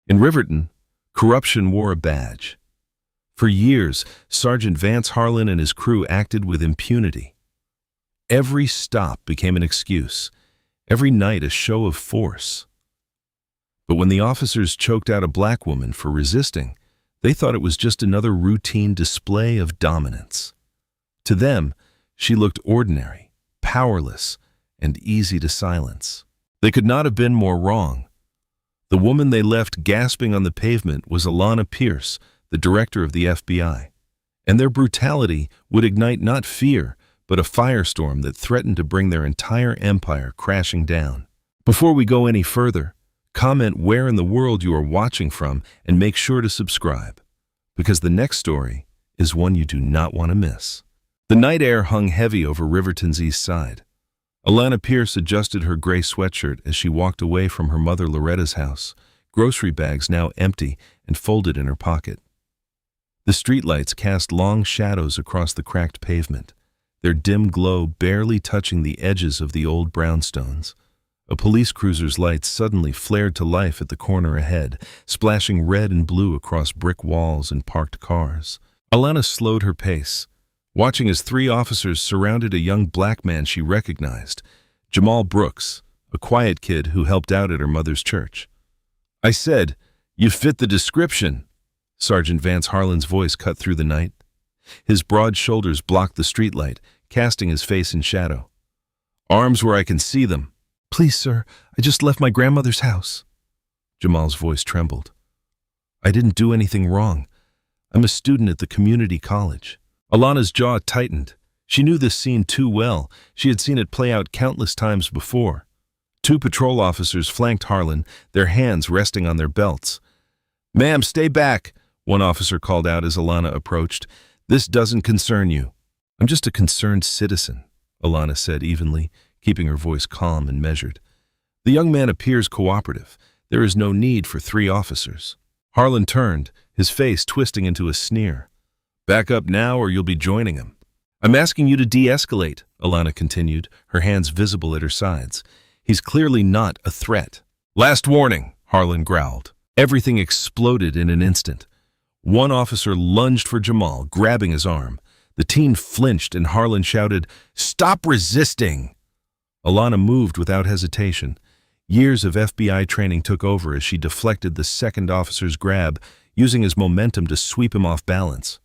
In Riverton, corruption wore a badge. For years, Sergeant Vance Harlan and his crew acted with impunity. Every stop became an excuse, every night a show of force. But when the officers choked out a black woman for resisting, they thought it was just another routine display of dominance. To them, she looked ordinary, powerless, and easy to silence. They could not have been more wrong. The woman they left gasping on the pavement was Alanna Pierce, the director of the FBI, and their brutality would ignite not fear, but a firestorm that threatened to bring their entire empire crashing down. Before we go any further, comment where in the world you are watching from and make sure to subscribe, because the next story is one you do not want to miss. The night air hung heavy over Riverton's east side. Alanna Pierce adjusted her gray sweatshirt as she walked away from her mother Loretta's house, grocery bags now empty and folded in her pocket. The streetlights cast long shadows across the cracked pavement, their dim glow barely touching the edges of the old brownstones. A police cruiser's lights suddenly flared to life at the corner ahead, splashing red and blue across brick walls and parked cars. Alanna slowed her pace, watching as three officers surrounded a young black man she recognized, Jamal Brooks, a quiet kid who helped out at her mother's church. "I said, you fit the description," Sergeant Vance Harlan's voice cut through the night. His broad shoulders blocked the streetlight, casting his face in shadow. "Arms where I can see them." "Please, sir, I just left my grandmother's house." Jamal's voice trembled. "I didn't do anything wrong. I'm a student at the community college." Alanna's jaw tightened. She knew this scene too well. She had seen it play out countless times before. Two patrol officers flanked Harlan, their hands resting on their belts. "Ma'am, stay back," one officer called out as Alanna approached. "This doesn't concern you." "I'm just a concerned citizen," Alanna said evenly, keeping her voice calm and measured. "The young man appears cooperative. There is no need for three officers." Harlan turned, his face twisting into a sneer. "Back up now or you'll be joining him." "I'm asking you to de-escalate," Alanna continued, her hands visible at her sides. "He's clearly not a threat." "Last warning," Harlan growled. Everything exploded in an instant. One officer lunged for Jamal, grabbing his arm. The teen flinched and Harlan shouted, "Stop resisting!" Alanna moved without hesitation. Years of FBI training took over as she deflected the second officer's grab, using his momentum to sweep him off balance.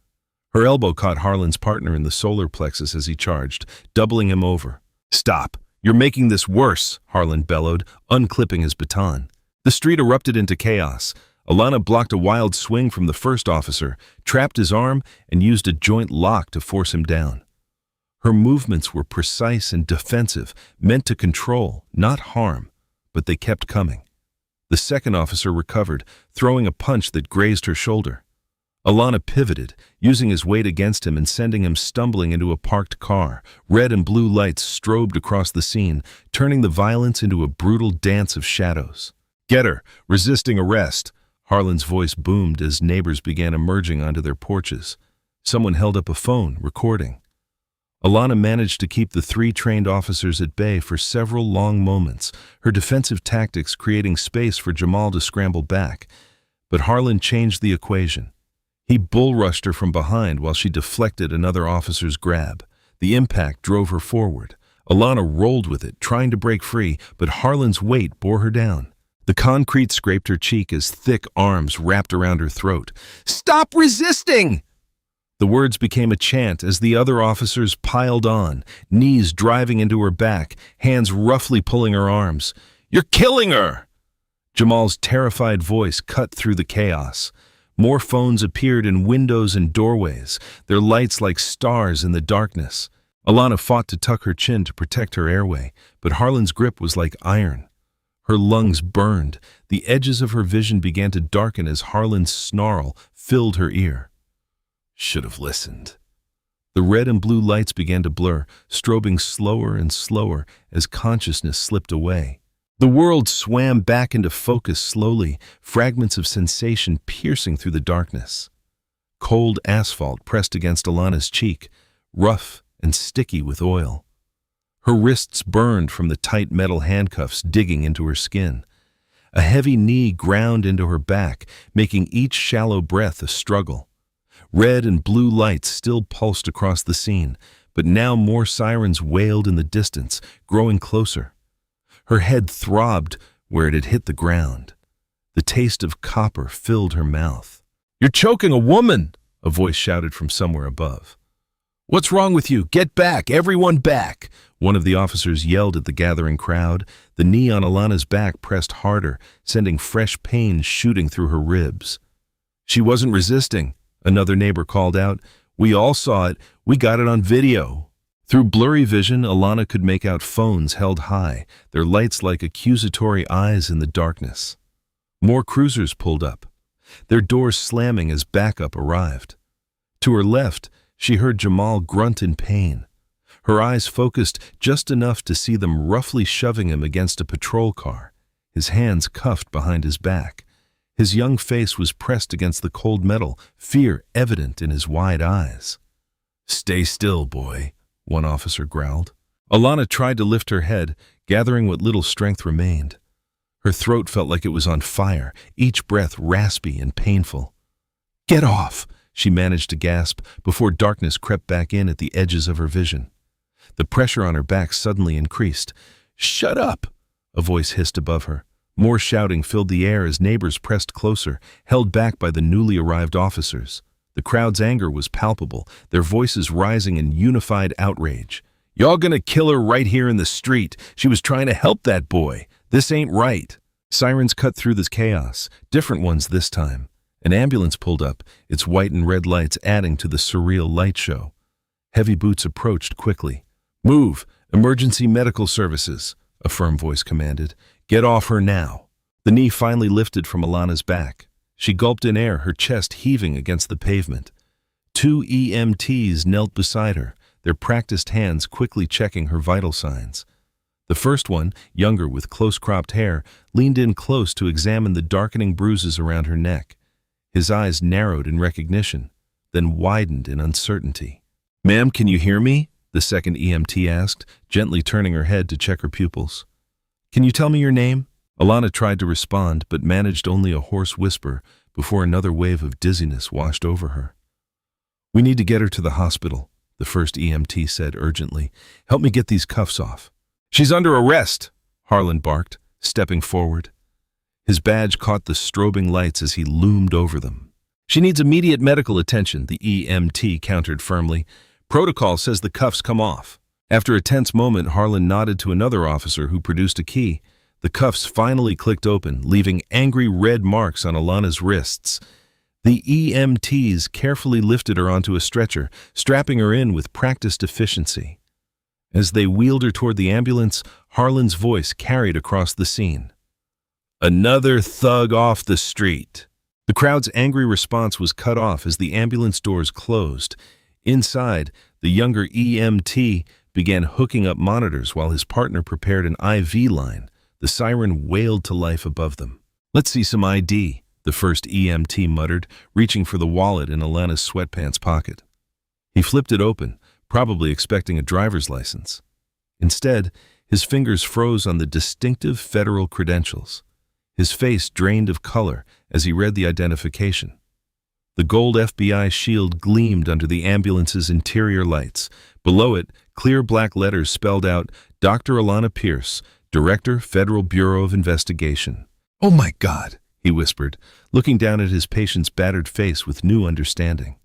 Her elbow caught Harlan's partner in the solar plexus as he charged, doubling him over. "Stop! You're making this worse," Harlan bellowed, unclipping his baton. The street erupted into chaos. Alanna blocked a wild swing from the first officer, trapped his arm, and used a joint lock to force him down. Her movements were precise and defensive, meant to control, not harm, but they kept coming. The second officer recovered, throwing a punch that grazed her shoulder. Alanna pivoted, using his weight against him and sending him stumbling into a parked car. Red and blue lights strobed across the scene, turning the violence into a brutal dance of shadows. "Get her! Resisting arrest!" Harlan's voice boomed as neighbors began emerging onto their porches. Someone held up a phone, recording. Alanna managed to keep the three trained officers at bay for several long moments, her defensive tactics creating space for Jamal to scramble back. But Harlan changed the equation. He bull-rushed her from behind while she deflected another officer's grab. The impact drove her forward. Alanna rolled with it, trying to break free, but Harlan's weight bore her down. The concrete scraped her cheek as thick arms wrapped around her throat. "Stop resisting!" The words became a chant as the other officers piled on, knees driving into her back, hands roughly pulling her arms. "You're killing her!" Jamal's terrified voice cut through the chaos. More phones appeared in windows and doorways, their lights like stars in the darkness. Alanna fought to tuck her chin to protect her airway, but Harlan's grip was like iron. Her lungs burned. The edges of her vision began to darken as Harlan's snarl filled her ear. "Should have listened." The red and blue lights began to blur, strobing slower and slower as consciousness slipped away. The world swam back into focus slowly, fragments of sensation piercing through the darkness. Cold asphalt pressed against Alanna's cheek, rough and sticky with oil. Her wrists burned from the tight metal handcuffs digging into her skin. A heavy knee ground into her back, making each shallow breath a struggle. Red and blue lights still pulsed across the scene, but now more sirens wailed in the distance, growing closer. Her head throbbed where it had hit the ground. The taste of copper filled her mouth. "You're choking a woman!" a voice shouted from somewhere above. "What's wrong with you? Get back! Everyone back!" One of the officers yelled at the gathering crowd. The knee on Alana's back pressed harder, sending fresh pain shooting through her ribs. "She wasn't resisting," another neighbor called out. "We all saw it. We got it on video." Through blurry vision, Alana could make out phones held high, their lights like accusatory eyes in the darkness. More cruisers pulled up, their doors slamming as backup arrived. To her left, she heard Jamal grunt in pain. Her eyes focused just enough to see them roughly shoving him against a patrol car, his hands cuffed behind his back. His young face was pressed against the cold metal, fear evident in his wide eyes. "Stay still, boy," one officer growled. Alana tried to lift her head, gathering what little strength remained. Her throat felt like it was on fire, each breath raspy and painful. "Get off!" she managed to gasp before darkness crept back in at the edges of her vision. The pressure on her back suddenly increased. "Shut up!" a voice hissed above her. More shouting filled the air as neighbors pressed closer, held back by the newly arrived officers. The crowd's anger was palpable, their voices rising in unified outrage. "Y'all gonna kill her right here in the street. She was trying to help that boy. This ain't right." Sirens cut through this chaos, different ones this time. An ambulance pulled up, its white and red lights adding to the surreal light show. Heavy boots approached quickly. "Move! Emergency medical services," a firm voice commanded. "Get off her now." The knee finally lifted from Alana's back. She gulped in air, her chest heaving against the pavement. 2 EMTs knelt beside her, their practiced hands quickly checking her vital signs. The first one, younger with close-cropped hair, leaned in close to examine the darkening bruises around her neck. His eyes narrowed in recognition, then widened in uncertainty. "Ma'am, can you hear me?" the second EMT asked, gently turning her head to check her pupils. "Can you tell me your name?" Alana tried to respond, but managed only a hoarse whisper before another wave of dizziness washed over her. "We need to get her to the hospital," the first EMT said urgently. "Help me get these cuffs off." "She's under arrest," Harlan barked, stepping forward. His badge caught the strobing lights as he loomed over them. "She needs immediate medical attention," the EMT countered firmly. "Protocol says the cuffs come off." After a tense moment, Harlan nodded to another officer who produced a key. The cuffs finally clicked open, leaving angry red marks on Alana's wrists. The EMTs carefully lifted her onto a stretcher, strapping her in with practiced efficiency. As they wheeled her toward the ambulance, Harlan's voice carried across the scene. "Another thug off the street." The crowd's angry response was cut off as the ambulance doors closed. Inside, the younger EMT began hooking up monitors while his partner prepared an IV line. The siren wailed to life above them. "Let's see some ID," the first EMT muttered, reaching for the wallet in Alana's sweatpants pocket. He flipped it open, probably expecting a driver's license. Instead, his fingers froze on the distinctive federal credentials. His face drained of color as he read the identification. The gold FBI shield gleamed under the ambulance's interior lights. Below it, clear black letters spelled out, "Dr. Alana Pierce, Director, Federal Bureau of Investigation." "Oh my God," he whispered, looking down at his patient's battered face with new understanding.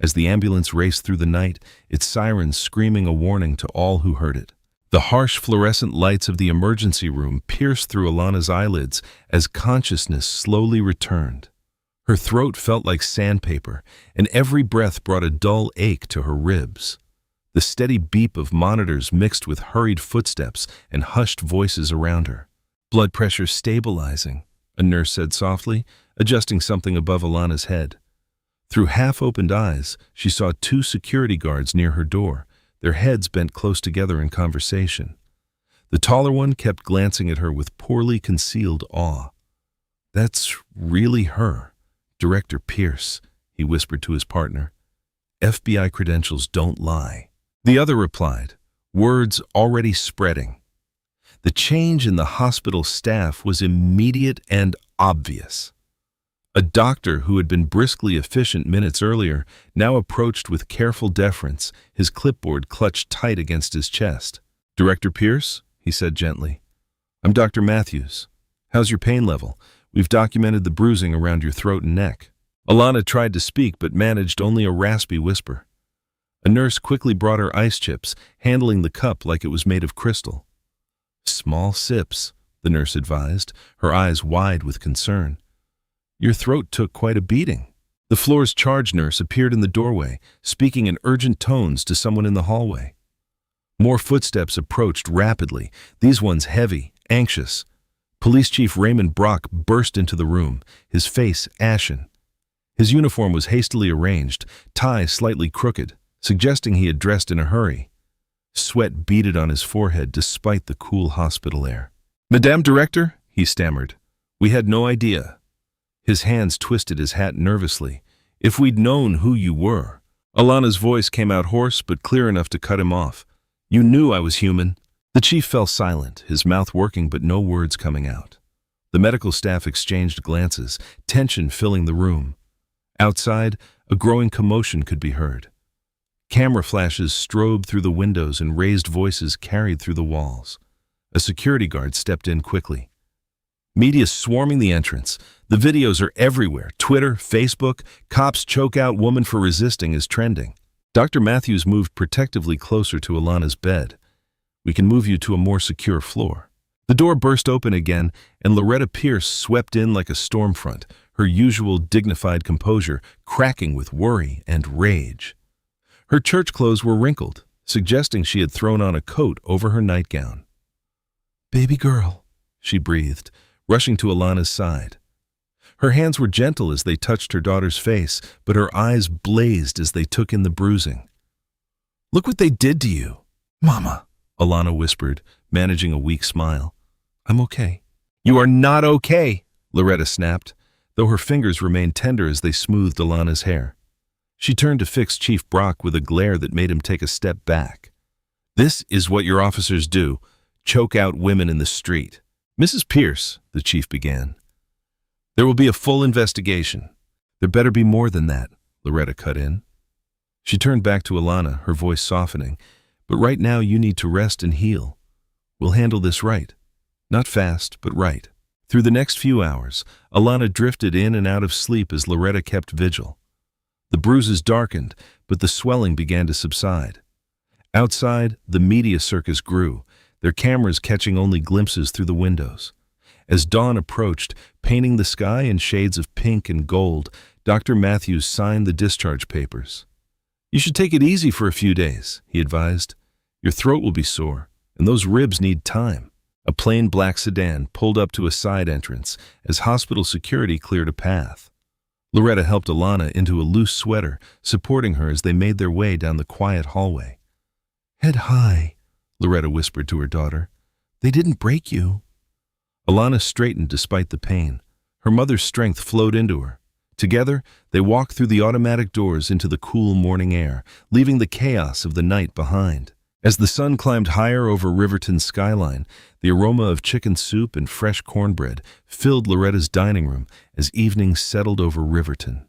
As the ambulance raced through the night, its sirens screaming a warning to all who heard it. The harsh fluorescent lights of the emergency room pierced through Alana's eyelids as consciousness slowly returned. Her throat felt like sandpaper, and every breath brought a dull ache to her ribs. The steady beep of monitors mixed with hurried footsteps and hushed voices around her. "Blood pressure stabilizing," a nurse said softly, adjusting something above Alana's head. Through half-opened eyes, she saw 2 security guards near her door, their heads bent close together in conversation. The taller one kept glancing at her with poorly concealed awe. "That's really her, Director Pierce," he whispered to his partner. "FBI credentials don't lie." The other replied, words already spreading. the change in the hospital staff was immediate and obvious. A doctor who had been briskly efficient minutes earlier now approached with careful deference, his clipboard clutched tight against his chest. "Director Pierce," he said gently. "I'm Dr. Matthews. How's your pain level? We've documented the bruising around your throat and neck." Alana tried to speak but managed only a raspy whisper. A nurse quickly brought her ice chips, handling the cup like it was made of crystal. "Small sips," the nurse advised, her eyes wide with concern. "Your throat took quite a beating." The floor's charge nurse appeared in the doorway, speaking in urgent tones to someone in the hallway. More footsteps approached rapidly, these ones heavy, anxious. Police Chief Raymond Brock burst into the room, his face ashen. His uniform was hastily arranged, tie slightly crooked, suggesting he had dressed in a hurry. Sweat beaded on his forehead despite the cool hospital air. "Madame Director," he stammered, "we had no idea." His hands twisted his hat nervously. "If we'd known who you were." Alana's voice came out hoarse but clear enough to cut him off. "You knew I was human." The chief fell silent, his mouth working but no words coming out. The medical staff exchanged glances, tension filling the room. Outside, a growing commotion could be heard. Camera flashes strobed through the windows and raised voices carried through the walls. A security guard stepped in quickly. Media swarming the entrance. The videos are everywhere. Twitter, Facebook, cops choke out woman for resisting is trending. Dr. Matthews moved protectively closer to Alana's bed. "We can move you to a more secure floor." The door burst open again, and Loretta Pierce swept in like a storm front, her usual dignified composure cracking with worry and rage. Her church clothes were wrinkled, suggesting she had thrown on a coat over her nightgown. "Baby girl," she breathed, rushing to Alana's side. Her hands were gentle as they touched her daughter's face, but her eyes blazed as they took in the bruising. "Look what they did to you." "Mama," Alana whispered, managing a weak smile. "I'm okay." "You are not okay," Loretta snapped, though her fingers remained tender as they smoothed Alana's hair. She turned to fix Chief Brock with a glare that made him take a step back. "This is what your officers do, choke out women in the street." "Mrs. Pierce," the chief began. "There will be a full investigation." "There better be more than that," Loretta cut in. She turned back to Alana, her voice softening. "But right now you need to rest and heal. We'll handle this right. Not fast, but right." Through the next few hours, Alana drifted in and out of sleep as Loretta kept vigil. The bruises darkened, but the swelling began to subside. Outside, the media circus grew, their cameras catching only glimpses through the windows. As dawn approached, painting the sky in shades of pink and gold, Dr. Matthews signed the discharge papers. "You should take it easy for a few days," he advised. "Your throat will be sore, and those ribs need time." A plain black sedan pulled up to a side entrance as hospital security cleared a path. Loretta helped Alana into a loose sweater, supporting her as they made their way down the quiet hallway. "Head high," Loretta whispered to her daughter. "They didn't break you." Alana straightened despite the pain. Her mother's strength flowed into her. Together, they walked through the automatic doors into the cool morning air, leaving the chaos of the night behind. As the sun climbed higher over Riverton's skyline, the aroma of chicken soup and fresh cornbread filled Loretta's dining room as evening settled over Riverton.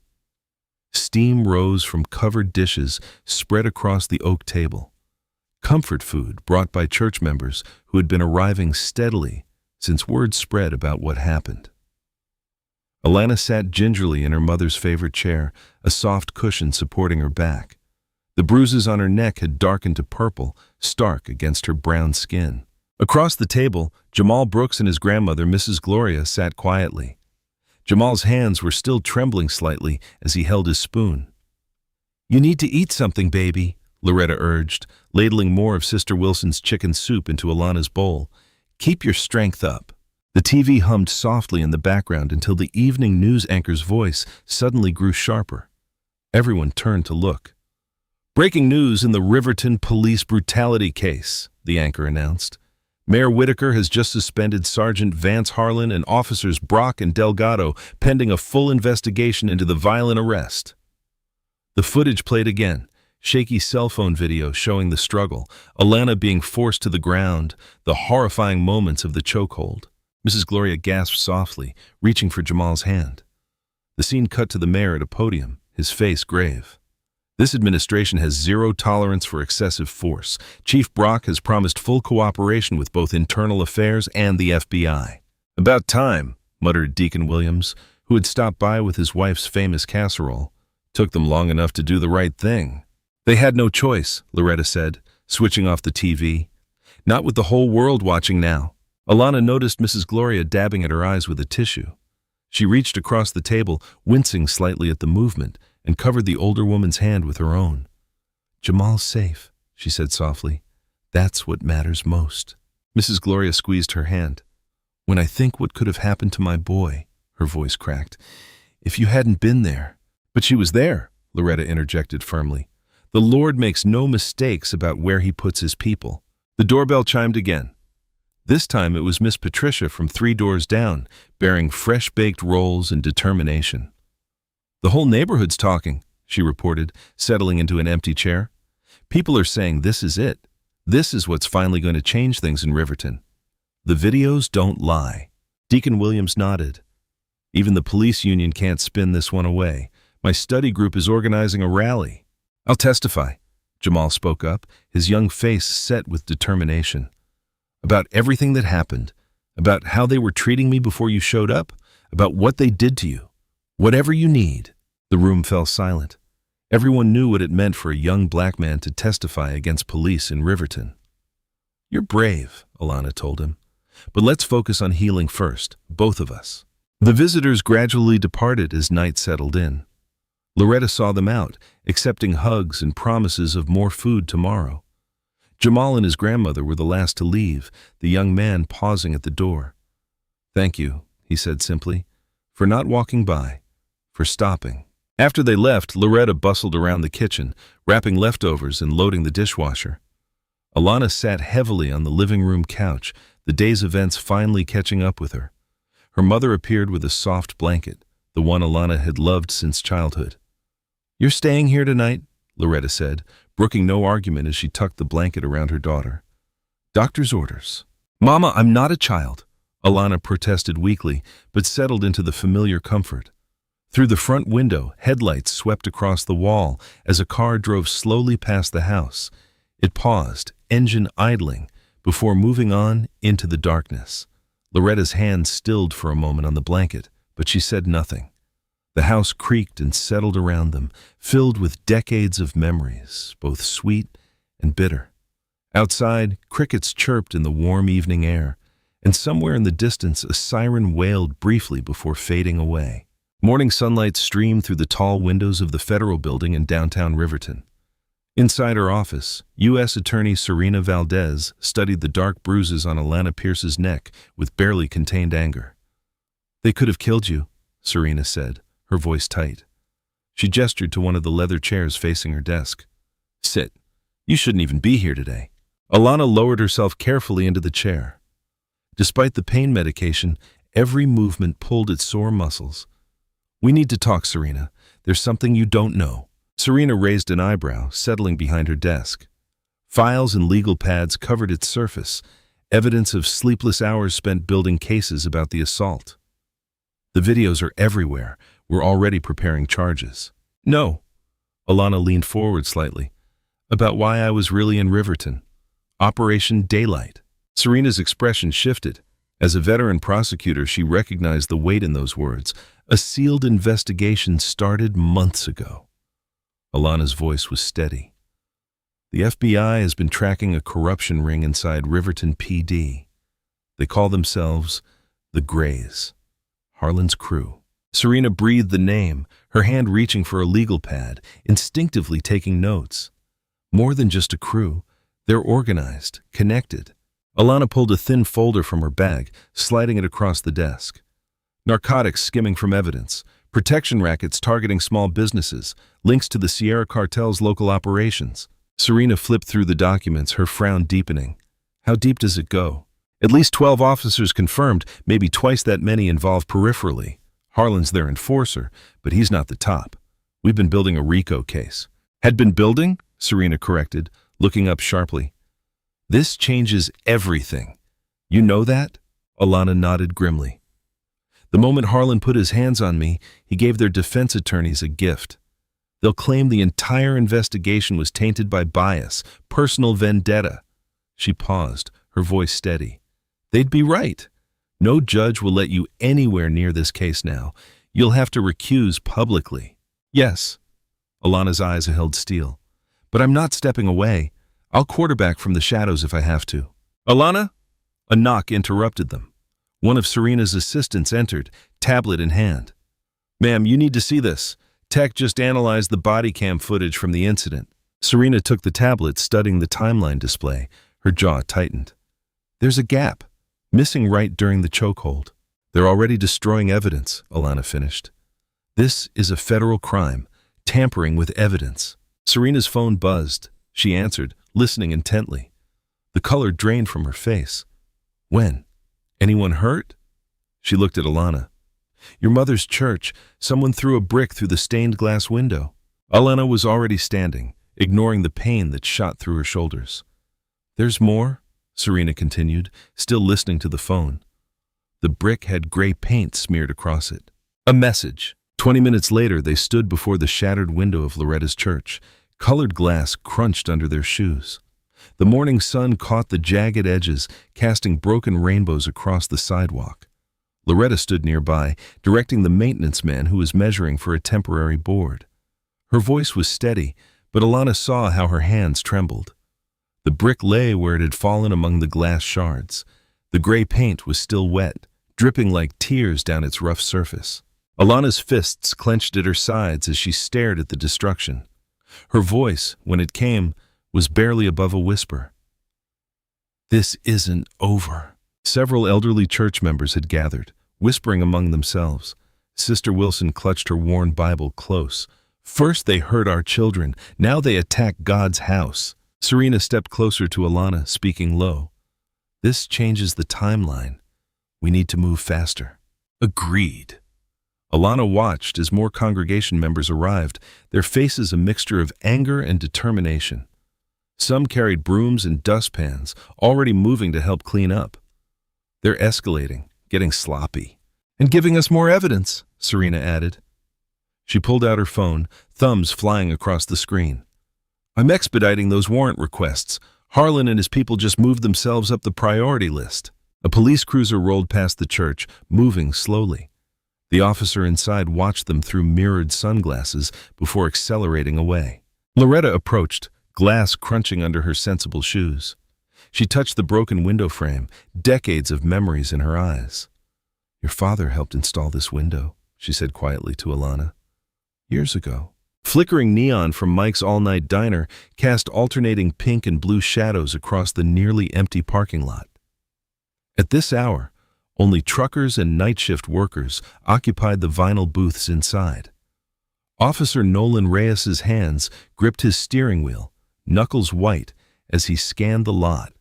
Steam rose from covered dishes spread across the oak table. Comfort food brought by church members who had been arriving steadily since word spread about what happened. Alana sat gingerly in her mother's favorite chair, a soft cushion supporting her back. The bruises on her neck had darkened to purple, stark against her brown skin. Across the table, Jamal Brooks and his grandmother, Mrs. Gloria, sat quietly. Jamal's hands were still trembling slightly as he held his spoon. "You need to eat something, baby," Loretta urged, ladling more of Sister Wilson's chicken soup into Alana's bowl. "Keep your strength up." The TV hummed softly in the background until the evening news anchor's voice suddenly grew sharper. Everyone turned to look. "Breaking news in the Riverton police brutality case," the anchor announced. "Mayor Whitaker has just suspended Sergeant Vance Harlan and officers Brock and Delgado pending a full investigation into the violent arrest." The footage played again, Shaky cell phone video showing the struggle, Alana being forced to the ground, the horrifying moments of the chokehold. Mrs. Gloria gasped softly, reaching for Jamal's hand. The scene cut to the mayor at a podium, his face grave. This administration has zero tolerance for excessive force. Chief Brock has promised full cooperation with both internal affairs and the FBI. About time, muttered Deacon Williams, who had stopped by with his wife's famous casserole. Took them long enough to do the right thing. They had no choice, Loretta said, switching off the TV. Not with the whole world watching now. Alana noticed Mrs. Gloria dabbing at her eyes with a tissue. She reached across the table, wincing slightly at the movement, and covered the older woman's hand with her own. Jamal's safe, she said softly. That's what matters most. Mrs. Gloria squeezed her hand. When I think what could have happened to my boy, her voice cracked, if you hadn't been there. But she was there, Loretta interjected firmly. The Lord makes no mistakes about where he puts his people. The doorbell chimed again. This time it was Miss Patricia from 3 doors down, bearing fresh-baked rolls and determination. The whole neighborhood's talking, she reported, settling into an empty chair. People are saying this is it. This is what's finally going to change things in Riverton. The videos don't lie. Deacon Williams nodded. Even the police union can't spin this one away. My study group is organizing a rally. I'll testify, Jamal spoke up, his young face set with determination. About everything that happened, about how they were treating me before you showed up, about what they did to you. Whatever you need. The room fell silent. Everyone knew what it meant for a young black man to testify against police in Riverton. You're brave, Alana told him. But let's focus on healing first, both of us. The visitors gradually departed as night settled in. Loretta saw them out, accepting hugs and promises of more food tomorrow. Jamal and his grandmother were the last to leave, the young man pausing at the door. Thank you, he said simply, for not walking by, for stopping. After they left, Loretta bustled around the kitchen, wrapping leftovers and loading the dishwasher. Alana sat heavily on the living room couch, the day's events finally catching up with her. Her mother appeared with a soft blanket, the one Alana had loved since childhood. You're staying here tonight, Loretta said, brooking no argument as she tucked the blanket around her daughter. Doctor's orders. Mama, I'm not a child, Alana protested weakly, but settled into the familiar comfort. Through the front window, headlights swept across the wall as a car drove slowly past the house. It paused, engine idling, before moving on into the darkness. Loretta's hand stilled for a moment on the blanket, but she said nothing. The house creaked and settled around them, filled with decades of memories, both sweet and bitter. Outside, crickets chirped in the warm evening air, and somewhere in the distance a siren wailed briefly before fading away. Morning sunlight streamed through the tall windows of the Federal Building in downtown Riverton. Inside her office, U.S. Attorney Serena Valdez studied the dark bruises on Alana Pierce's neck with barely contained anger. They could have killed you, Serena said, her voice tight. She gestured to one of the leather chairs facing her desk. Sit. You shouldn't even be here today. Alana lowered herself carefully into the chair. Despite the pain medication, every movement pulled at sore muscles. We need to talk, Serena. There's something you don't know. Serena raised an eyebrow, settling behind her desk. Files and legal pads covered its surface, evidence of sleepless hours spent building cases about the assault. The videos are everywhere. We're already preparing charges. No. Alana leaned forward slightly. About why I was really in Riverton. Operation Daylight. Serena's expression shifted. As a veteran prosecutor, she recognized the weight in those words. A sealed investigation started months ago. Alana's voice was steady. The FBI has been tracking a corruption ring inside Riverton PD. They call themselves the Greys, Harlan's crew. Serena breathed the name, her hand reaching for a legal pad, instinctively taking notes. More than just a crew, they're organized, connected. Alana pulled a thin folder from her bag, sliding it across the desk. Narcotics skimming from evidence, protection rackets targeting small businesses, links to the Sierra Cartel's local operations. Serena flipped through the documents, her frown deepening. How deep does it go? At least 12 officers confirmed, maybe twice that many involved peripherally. Harlan's their enforcer, but he's not the top. We've been building a RICO case. Had been building? Serena corrected, looking up sharply. This changes everything. You know that? Alana nodded grimly. The moment Harlan put his hands on me, he gave their defense attorneys a gift. They'll claim the entire investigation was tainted by bias, personal vendetta. She paused, her voice steady. They'd be right. No judge will let you anywhere near this case now. You'll have to recuse publicly. Yes. Alana's eyes held steel. But I'm not stepping away. I'll quarterback from the shadows if I have to. Alana? A knock interrupted them. One of Serena's assistants entered, tablet in hand. Ma'am, you need to see this. Tech just analyzed the body cam footage from the incident. Serena took the tablet, studying the timeline display. Her jaw tightened. There's a gap, missing right during the chokehold. They're already destroying evidence, Alana finished. This is a federal crime, tampering with evidence. Serena's phone buzzed. She answered, listening intently. The color drained from her face. When? Anyone hurt? She looked at Alana. Your mother's church. Someone threw a brick through the stained glass window. Alana was already standing, ignoring the pain that shot through her shoulders. There's more, Serena continued, still listening to the phone. The brick had gray paint smeared across it. A message. 20 minutes later, they stood before the shattered window of Loretta's church. Colored glass crunched under their shoes. The morning sun caught the jagged edges, casting broken rainbows across the sidewalk. Loretta stood nearby, directing the maintenance man who was measuring for a temporary board. Her voice was steady, but Alana saw how her hands trembled. The brick lay where it had fallen among the glass shards. The gray paint was still wet, dripping like tears down its rough surface. Alana's fists clenched at her sides as she stared at the destruction. Her voice, when it came, was barely above a whisper. This isn't over. Several elderly church members had gathered, whispering among themselves. Sister Wilson clutched her worn Bible close. First they hurt our children, now they attack God's house. Serena stepped closer to Alana, speaking low. This changes the timeline. We need to move faster. Agreed. Alana watched as more congregation members arrived, their faces a mixture of anger and determination. Some carried brooms and dustpans, already moving to help clean up. They're escalating, getting sloppy. And giving us more evidence, Serena added. She pulled out her phone, thumbs flying across the screen. I'm expediting those warrant requests. Harlan and his people just moved themselves up the priority list. A police cruiser rolled past the church, moving slowly. The officer inside watched them through mirrored sunglasses before accelerating away. Loretta approached, glass crunching under her sensible shoes. She touched the broken window frame, decades of memories in her eyes. Your father helped install this window, she said quietly to Alana. Years ago. Flickering neon from Mike's all-night diner cast alternating pink and blue shadows across the nearly empty parking lot. At this hour, only truckers and night shift workers occupied the vinyl booths inside. Officer Nolan Reyes's hands gripped his steering wheel, knuckles white, as he scanned the lot.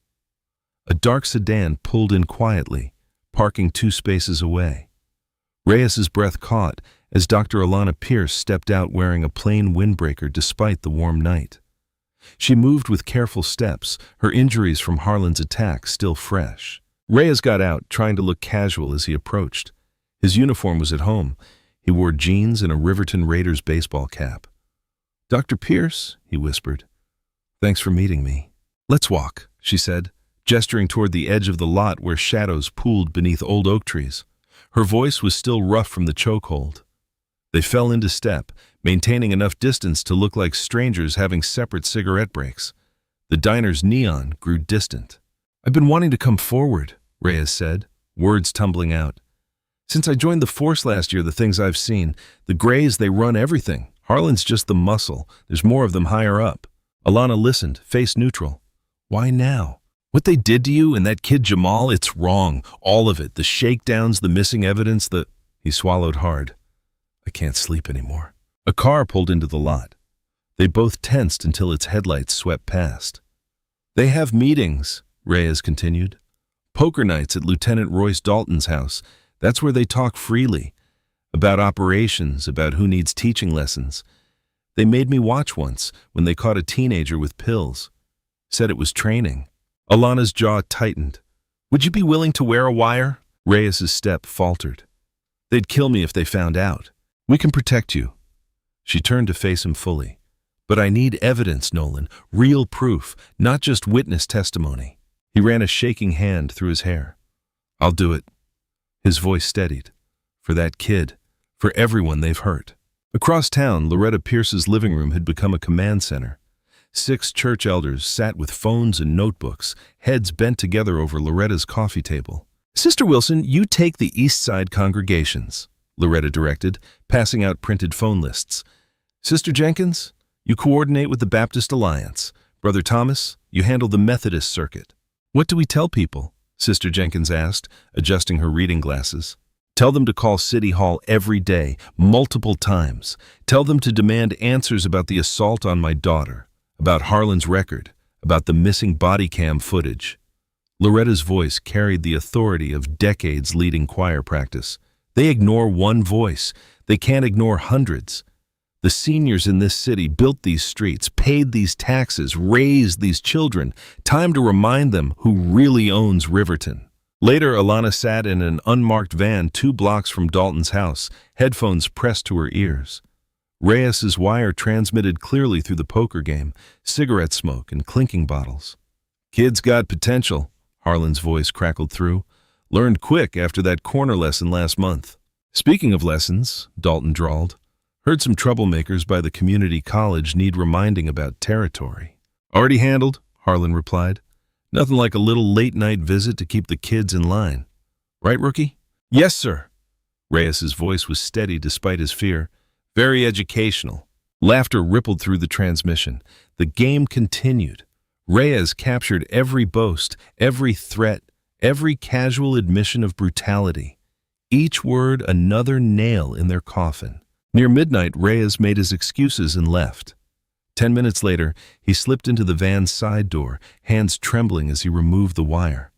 A dark sedan pulled in quietly, parking 2 spaces away. Reyes's breath caught as Dr. Alana Pierce stepped out wearing a plain windbreaker despite the warm night. She moved with careful steps, her injuries from Harlan's attack still fresh. Reyes got out, trying to look casual as he approached. His uniform was at home. He wore jeans and a Riverton Raiders baseball cap. Dr. Pierce, he whispered. Thanks for meeting me. Let's walk, she said, gesturing toward the edge of the lot where shadows pooled beneath old oak trees. Her voice was still rough from the chokehold. They fell into step, maintaining enough distance to look like strangers having separate cigarette breaks. The diner's neon grew distant. I've been wanting to come forward, Reyes said, words tumbling out. Since I joined the force last year, the things I've seen, the Greys, they run everything. Harlan's just the muscle. There's more of them higher up. Alana listened, face neutral. Why now? What they did to you and that kid Jamal, it's wrong. All of it. The shakedowns, the missing evidence, He swallowed hard. I can't sleep anymore. A car pulled into the lot. They both tensed until its headlights swept past. They have meetings, Reyes continued. Poker nights at Lieutenant Royce Dalton's house. That's where they talk freely. About operations, about who needs teaching lessons. They made me watch once when they caught a teenager with pills. Said it was training. Alana's jaw tightened. Would you be willing to wear a wire? Reyes's step faltered. They'd kill me if they found out. We can protect you. She turned to face him fully. But I need evidence, Nolan. Real proof, not just witness testimony. He ran a shaking hand through his hair. I'll do it. His voice steadied. For that kid. For everyone they've hurt. Across town, Loretta Pierce's living room had become a command center. 6 church elders sat with phones and notebooks, heads bent together over Loretta's coffee table. Sister Wilson, you take the East Side congregations, Loretta directed, passing out printed phone lists. Sister Jenkins, you coordinate with the Baptist Alliance. Brother Thomas, you handle the Methodist circuit. What do we tell people? Sister Jenkins asked, adjusting her reading glasses. Tell them to call City Hall every day, multiple times. Tell them to demand answers about the assault on my daughter, about Harlan's record, about the missing body cam footage. Loretta's voice carried the authority of decades leading choir practice. They ignore one voice. They can't ignore hundreds. The seniors in this city built these streets, paid these taxes, raised these children. Time to remind them who really owns Riverton. Later, Alana sat in an unmarked van 2 blocks from Dalton's house, headphones pressed to her ears. Reyes's wire transmitted clearly through the poker game, cigarette smoke and clinking bottles. Kid's got potential, Harlan's voice crackled through. Learned quick after that corner lesson last month. Speaking of lessons, Dalton drawled. Heard some troublemakers by the community college need reminding about territory. Already handled, Harlan replied. Nothing like a little late-night visit to keep the kids in line. Right, Rookie? Yes, sir. Reyes's voice was steady despite his fear. Very educational. Laughter rippled through the transmission. The game continued. Reyes captured every boast, every threat, every casual admission of brutality. Each word another nail in their coffin. Near midnight, Reyes made his excuses and left. 10 minutes later, he slipped into the van's side door, hands trembling as he removed the wire.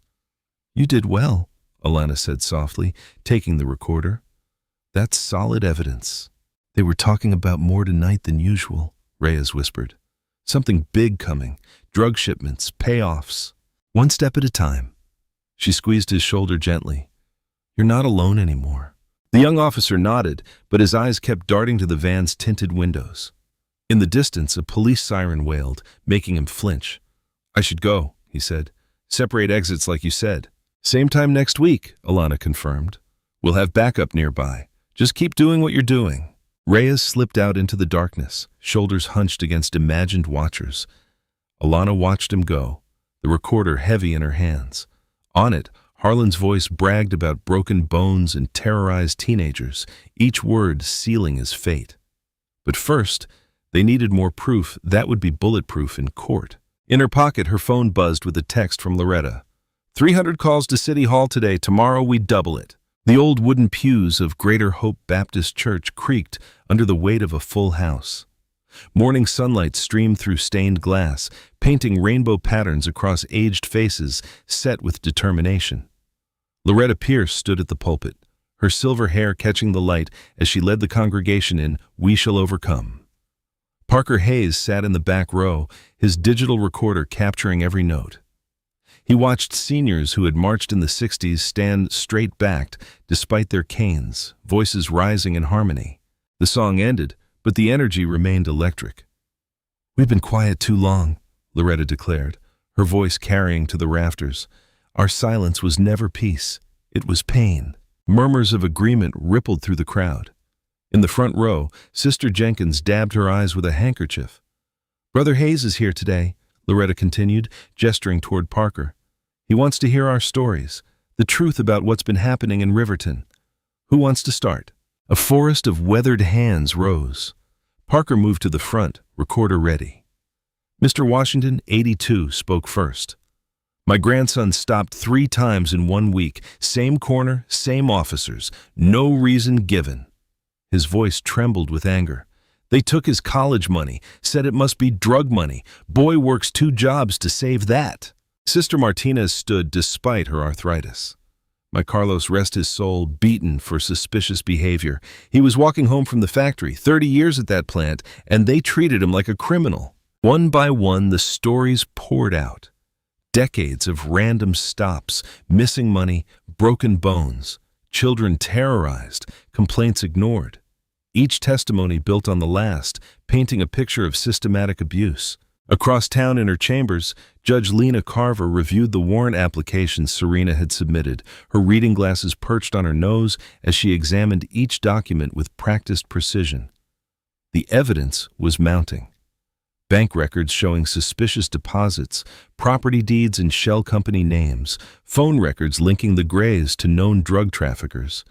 You did well, Alana said softly, taking the recorder. That's solid evidence. They were talking about more tonight than usual, Reyes whispered. Something big coming, drug shipments, payoffs. One step at a time. She squeezed his shoulder gently. You're not alone anymore. The young officer nodded, but his eyes kept darting to the van's tinted windows. In the distance, a police siren wailed, making him flinch. I should go, he said. Separate exits like you said. Same time next week, Alana confirmed. We'll have backup nearby. Just keep doing what you're doing. Reyes slipped out into the darkness, shoulders hunched against imagined watchers. Alana watched him go, the recorder heavy in her hands. On it, Harlan's voice bragged about broken bones and terrorized teenagers, each word sealing his fate. But first, they needed more proof that would be bulletproof in court. In her pocket, her phone buzzed with a text from Loretta. 300 calls to City Hall today. Tomorrow we double it. The old wooden pews of Greater Hope Baptist Church creaked under the weight of a full house. Morning sunlight streamed through stained glass, painting rainbow patterns across aged faces set with determination. Loretta Pierce stood at the pulpit, her silver hair catching the light as she led the congregation in We Shall Overcome. Parker Hayes sat in the back row, his digital recorder capturing every note. He watched seniors who had marched in the 60s stand straight-backed despite their canes, voices rising in harmony. The song ended, but the energy remained electric. We've been quiet too long, Loretta declared, her voice carrying to the rafters. Our silence was never peace. It was pain. Murmurs of agreement rippled through the crowd. In the front row, Sister Jenkins dabbed her eyes with a handkerchief. Brother Hayes is here today, Loretta continued, gesturing toward Parker. He wants to hear our stories, the truth about what's been happening in Riverton. Who wants to start? A forest of weathered hands rose. Parker moved to the front, recorder ready. Mr. Washington, 82, spoke first. My grandson stopped 3 times in 1 week. Same corner, same officers. No reason given. His voice trembled with anger. They took his college money, said it must be drug money. Boy works 2 jobs to save that. Sister Martinez stood despite her arthritis. My Carlos, rest his soul, beaten for suspicious behavior. He was walking home from the factory, 30 years at that plant, and they treated him like a criminal. One by one, the stories poured out. Decades of random stops, missing money, broken bones, children terrorized, complaints ignored. Each testimony built on the last, painting a picture of systematic abuse. Across town in her chambers, Judge Lena Carver reviewed the warrant applications Serena had submitted, her reading glasses perched on her nose as she examined each document with practiced precision. The evidence was mounting. Bank records showing suspicious deposits, property deeds in shell company names, phone records linking the Grays to known drug traffickers.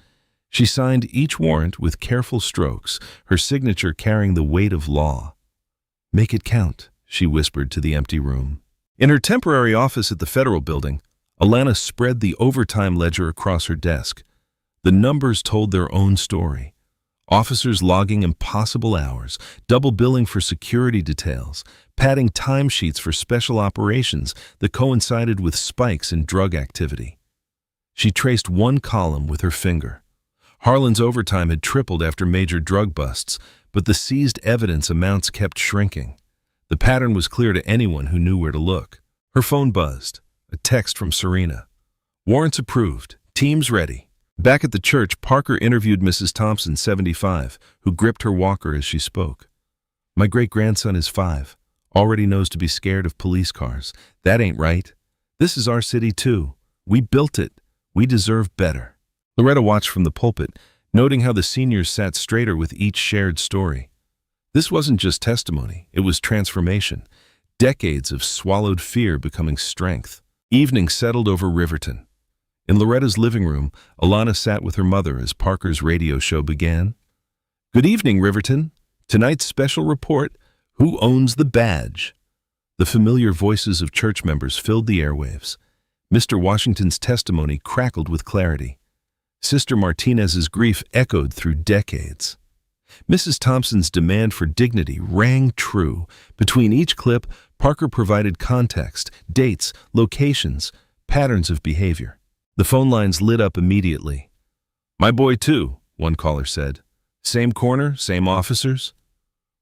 She signed each warrant with careful strokes, her signature carrying the weight of law. "Make it count," she whispered to the empty room. In her temporary office at the Federal Building, Alana spread the overtime ledger across her desk. The numbers told their own story. Officers logging impossible hours, double billing for security details, padding timesheets for special operations that coincided with spikes in drug activity. She traced one column with her finger. Harlan's overtime had tripled after major drug busts, but the seized evidence amounts kept shrinking. The pattern was clear to anyone who knew where to look. Her phone buzzed. A text from Serena. "Warrants approved. Teams ready." Back at the church, Parker interviewed Mrs. Thompson, 75, who gripped her walker as she spoke. "My great-grandson is 5. Already knows to be scared of police cars. That ain't right. This is our city, too. We built it. We deserve better." Loretta watched from the pulpit, noting how the seniors sat straighter with each shared story. This wasn't just testimony, it was transformation. Decades of swallowed fear becoming strength. Evening settled over Riverton. In Loretta's living room, Alana sat with her mother as Parker's radio show began. "Good evening, Riverton. Tonight's special report, who owns the badge?" The familiar voices of church members filled the airwaves. Mr. Washington's testimony crackled with clarity. Sister Martinez's grief echoed through decades. Mrs. Thompson's demand for dignity rang true. Between each clip, Parker provided context, dates, locations, patterns of behavior. The phone lines lit up immediately. "My boy, too," one caller said. "Same corner, same officers."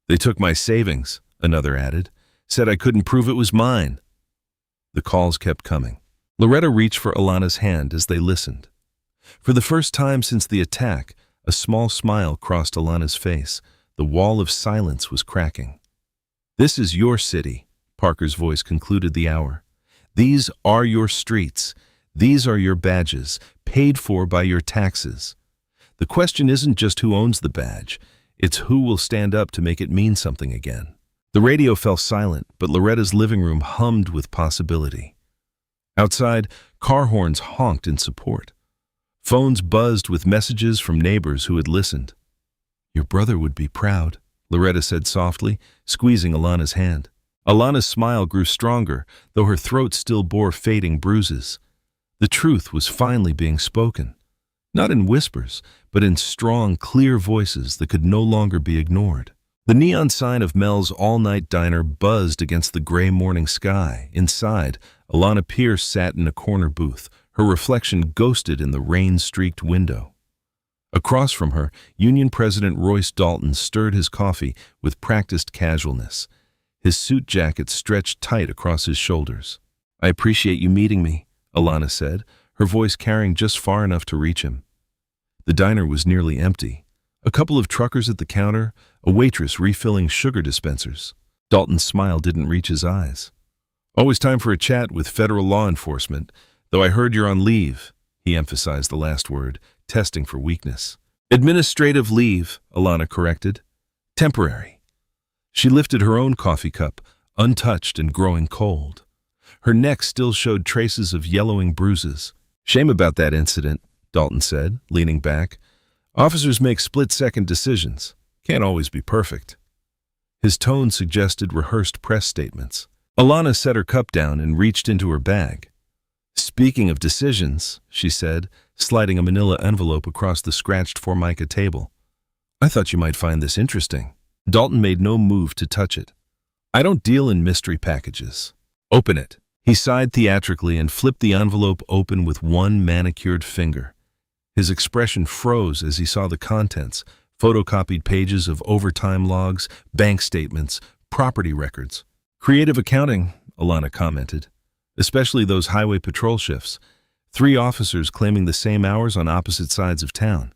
"They took my savings," another added. "Said I couldn't prove it was mine." The calls kept coming. Loretta reached for Alana's hand as they listened. For the first time since the attack, a small smile crossed Alana's face. The wall of silence was cracking. "This is your city," Parker's voice concluded the hour. "These are your streets. These are your badges, paid for by your taxes. The question isn't just who owns the badge, it's who will stand up to make it mean something again." The radio fell silent, but Loretta's living room hummed with possibility. Outside, car horns honked in support. Phones buzzed with messages from neighbors who had listened. "Your brother would be proud," Loretta said softly, squeezing Alana's hand. Alana's smile grew stronger, though her throat still bore fading bruises. The truth was finally being spoken, not in whispers, but in strong, clear voices that could no longer be ignored. The neon sign of Mel's all-night diner buzzed against the gray morning sky. Inside, Alana Pierce sat in a corner booth, her reflection ghosted in the rain-streaked window. Across from her, Union President Royce Dalton stirred his coffee with practiced casualness. His suit jacket stretched tight across his shoulders. "I appreciate you meeting me," Alana said, her voice carrying just far enough to reach him. The diner was nearly empty. A couple of truckers at the counter, a waitress refilling sugar dispensers. Dalton's smile didn't reach his eyes. "Always time for a chat with federal law enforcement, though I heard you're on leave," he emphasized the last word, testing for weakness. "Administrative leave," Alana corrected. "Temporary." She lifted her own coffee cup, untouched and growing cold. Her neck still showed traces of yellowing bruises. "Shame about that incident," Dalton said, leaning back. "Officers make split-second decisions. Can't always be perfect." His tone suggested rehearsed press statements. Alana set her cup down and reached into her bag. "Speaking of decisions," she said, sliding a manila envelope across the scratched Formica table. "I thought you might find this interesting." Dalton made no move to touch it. "I don't deal in mystery packages." "Open it," He sighed theatrically and flipped the envelope open with one manicured finger. His expression froze as he saw the contents: photocopied pages of overtime logs, bank statements, property records. "Creative accounting," Alana commented. "Especially those highway patrol shifts. 3 officers claiming the same hours on opposite sides of town.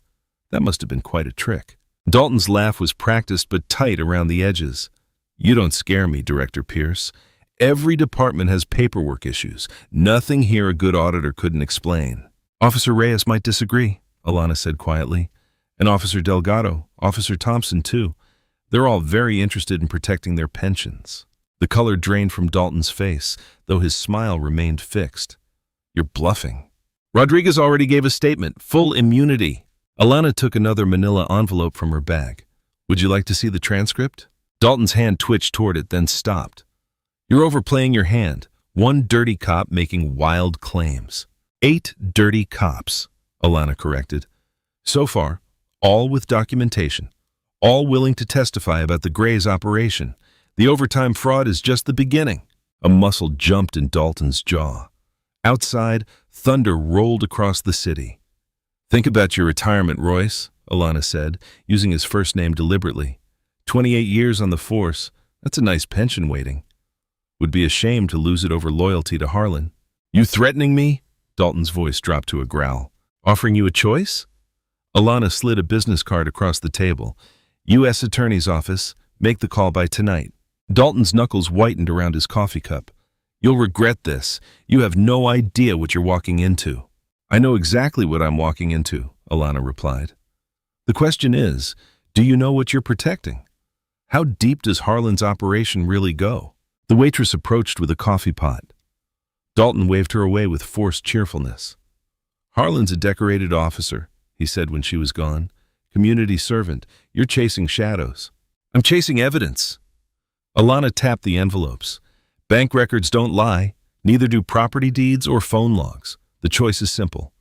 That must have been quite a trick." Dalton's laugh was practiced but tight around the edges. "You don't scare me, Director Pierce. Every department has paperwork issues. Nothing here a good auditor couldn't explain." "Officer Reyes might disagree," Alana said quietly. "And Officer Delgado, Officer Thompson too. They're all very interested in protecting their pensions." The color drained from Dalton's face, though his smile remained fixed. "You're bluffing." "Rodriguez already gave a statement. Full immunity." Alana took another manila envelope from her bag. "Would you like to see the transcript?" Dalton's hand twitched toward it, then stopped. "You're overplaying your hand. 1 dirty cop making wild claims." 8 dirty cops, Alana corrected. "So far, all with documentation. All willing to testify about the Grays operation. The overtime fraud is just the beginning." A muscle jumped in Dalton's jaw. Outside, thunder rolled across the city. "Think about your retirement, Royce," Alana said, using his first name deliberately. 28 years on the force, that's a nice pension waiting. Would be a shame to lose it over loyalty to Harlan." "You threatening me?" Dalton's voice dropped to a growl. "Offering you a choice?" Alana slid a business card across the table. "U.S. Attorney's Office, make the call by tonight." Dalton's knuckles whitened around his coffee cup. "You'll regret this. You have no idea what you're walking into." "I know exactly what I'm walking into," Alana replied. "The question is, do you know what you're protecting? How deep does Harlan's operation really go?" The waitress approached with a coffee pot. Dalton waved her away with forced cheerfulness. "Harlan's a decorated officer," he said when she was gone. "Community servant. You're chasing shadows." "I'm chasing evidence." Alana tapped the envelopes. "Bank records don't lie. Neither do property deeds or phone logs. The choice is simple.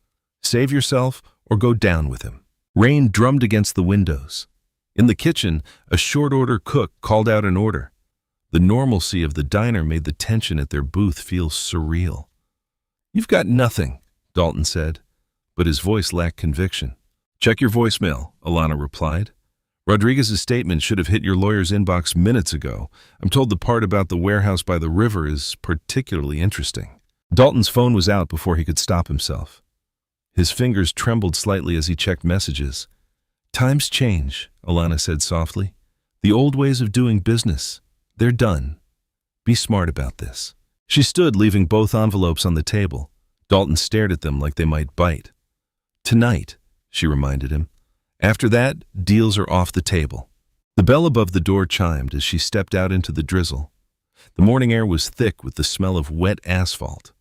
Save yourself or go down with him." Rain drummed against the windows. In the kitchen, a short-order cook called out an order. The normalcy of the diner made the tension at their booth feel surreal. "You've got nothing," Dalton said, but his voice lacked conviction. "Check your voicemail," Alana replied. "Rodriguez's statement should have hit your lawyer's inbox minutes ago. I'm told the part about the warehouse by the river is particularly interesting." Dalton's phone was out before he could stop himself. His fingers trembled slightly as he checked messages. "Times change," Alana said softly. "The old ways of doing business, they're done. Be smart about this." She stood, leaving both envelopes on the table. Dalton stared at them like they might bite. "Tonight," she reminded him. "After that, deals are off the table." The bell above the door chimed as she stepped out into the drizzle. The morning air was thick with the smell of wet asphalt.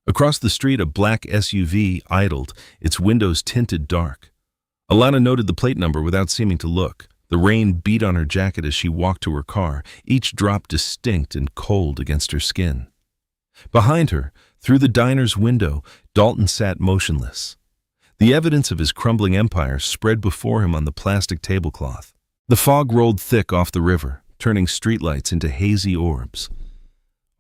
Across the street, a black SUV idled, its windows tinted dark. Alana noted the plate number without seeming to look. The rain beat on her jacket as she walked to her car, each drop distinct and cold against her skin. Behind her, through the diner's window, Dalton sat motionless. The evidence of his crumbling empire spread before him on the plastic tablecloth. The fog rolled thick off the river, turning streetlights into hazy orbs.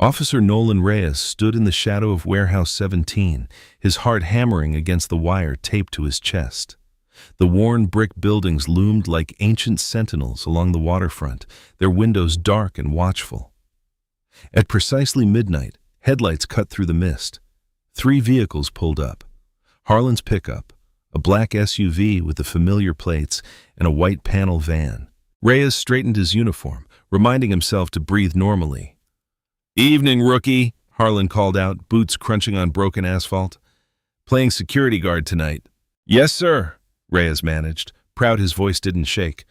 Officer Nolan Reyes stood in the shadow of Warehouse 17, his heart hammering against the wire taped to his chest. The worn brick buildings loomed like ancient sentinels along the waterfront, their windows dark and watchful. At precisely midnight, headlights cut through the mist. 3 vehicles pulled up. Harlan's pickup, a black SUV with the familiar plates, and a white panel van. Reyes straightened his uniform, reminding himself to breathe normally. "Evening, rookie," Harlan called out, boots crunching on broken asphalt. "Playing security guard tonight." "Yes, sir," Reyes managed, proud his voice didn't shake.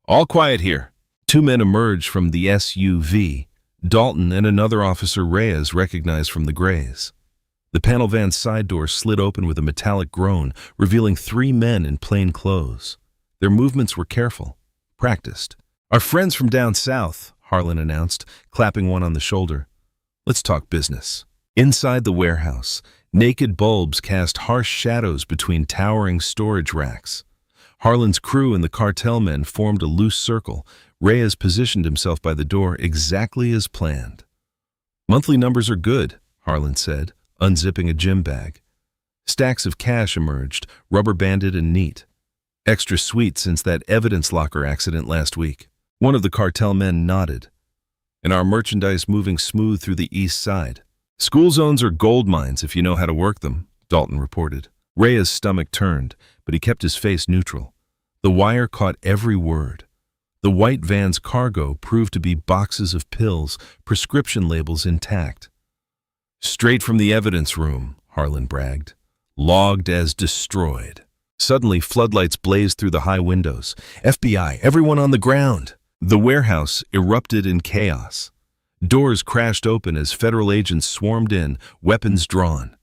"All quiet here." 2 men emerged from the SUV, Dalton and another officer Reyes recognized from the Grays. The panel van's side door slid open with a metallic groan, revealing 3 men in plain clothes. Their movements were careful, practiced. "Our friends from down south," Harlan announced, clapping one on the shoulder. "Let's talk business." Inside the warehouse, naked bulbs cast harsh shadows between towering storage racks. Harlan's crew and the cartel men formed a loose circle. Reyes positioned himself by the door exactly as planned. "Monthly numbers are good," Harlan said, unzipping a gym bag. Stacks of cash emerged, rubber-banded and neat. Extra sweet since that evidence locker accident last week. One of the cartel men nodded. And our merchandise moving smooth through the east side. School zones are gold mines if you know how to work them, Dalton reported. Rhea's stomach turned, but he kept his face neutral. The wire caught every word. The white van's cargo proved to be boxes of pills, prescription labels intact. Straight from the evidence room, Harlan bragged. Logged as destroyed. Suddenly, floodlights blazed through the high windows. FBI, everyone on the ground! The warehouse erupted in chaos. Doors crashed open as federal agents swarmed in, weapons drawn.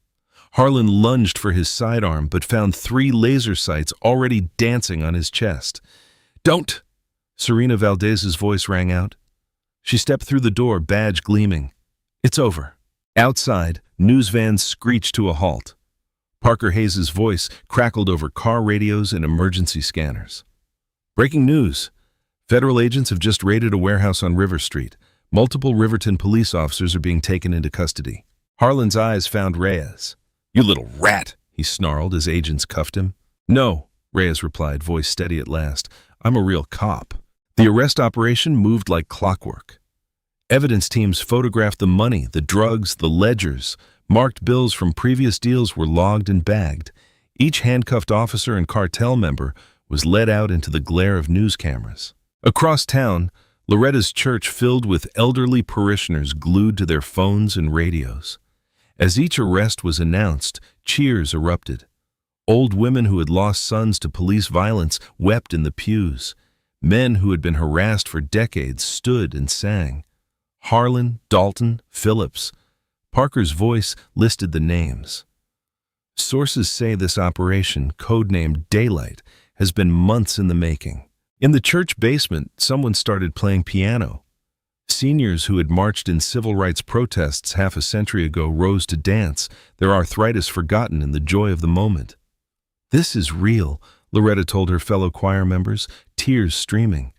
Harlan lunged for his sidearm but found 3 laser sights already dancing on his chest. "Don't!" Serena Valdez's voice rang out. She stepped through the door, badge gleaming. "It's over." Outside, news vans screeched to a halt. Parker Hayes' voice crackled over car radios and emergency scanners. "Breaking news. Federal agents have just raided a warehouse on River Street. Multiple Riverton police officers are being taken into custody." Harlan's eyes found Reyes. "You little rat," he snarled as agents cuffed him. "No," Reyes replied, voice steady at last. "I'm a real cop." The arrest operation moved like clockwork. Evidence teams photographed the money, the drugs, the ledgers. Marked bills from previous deals were logged and bagged. Each handcuffed officer and cartel member was led out into the glare of news cameras. Across town, Loretta's church filled with elderly parishioners glued to their phones and radios. As each arrest was announced, cheers erupted. Old women who had lost sons to police violence wept in the pews. Men who had been harassed for decades stood and sang. Harlan, Dalton, Phillips. Parker's voice listed the names. Sources say this operation, codenamed Daylight, has been months in the making. In the church basement, someone started playing piano. Seniors who had marched in civil rights protests half a century ago rose to dance, their arthritis forgotten in the joy of the moment. "This is real," Loretta told her fellow choir members, tears streaming.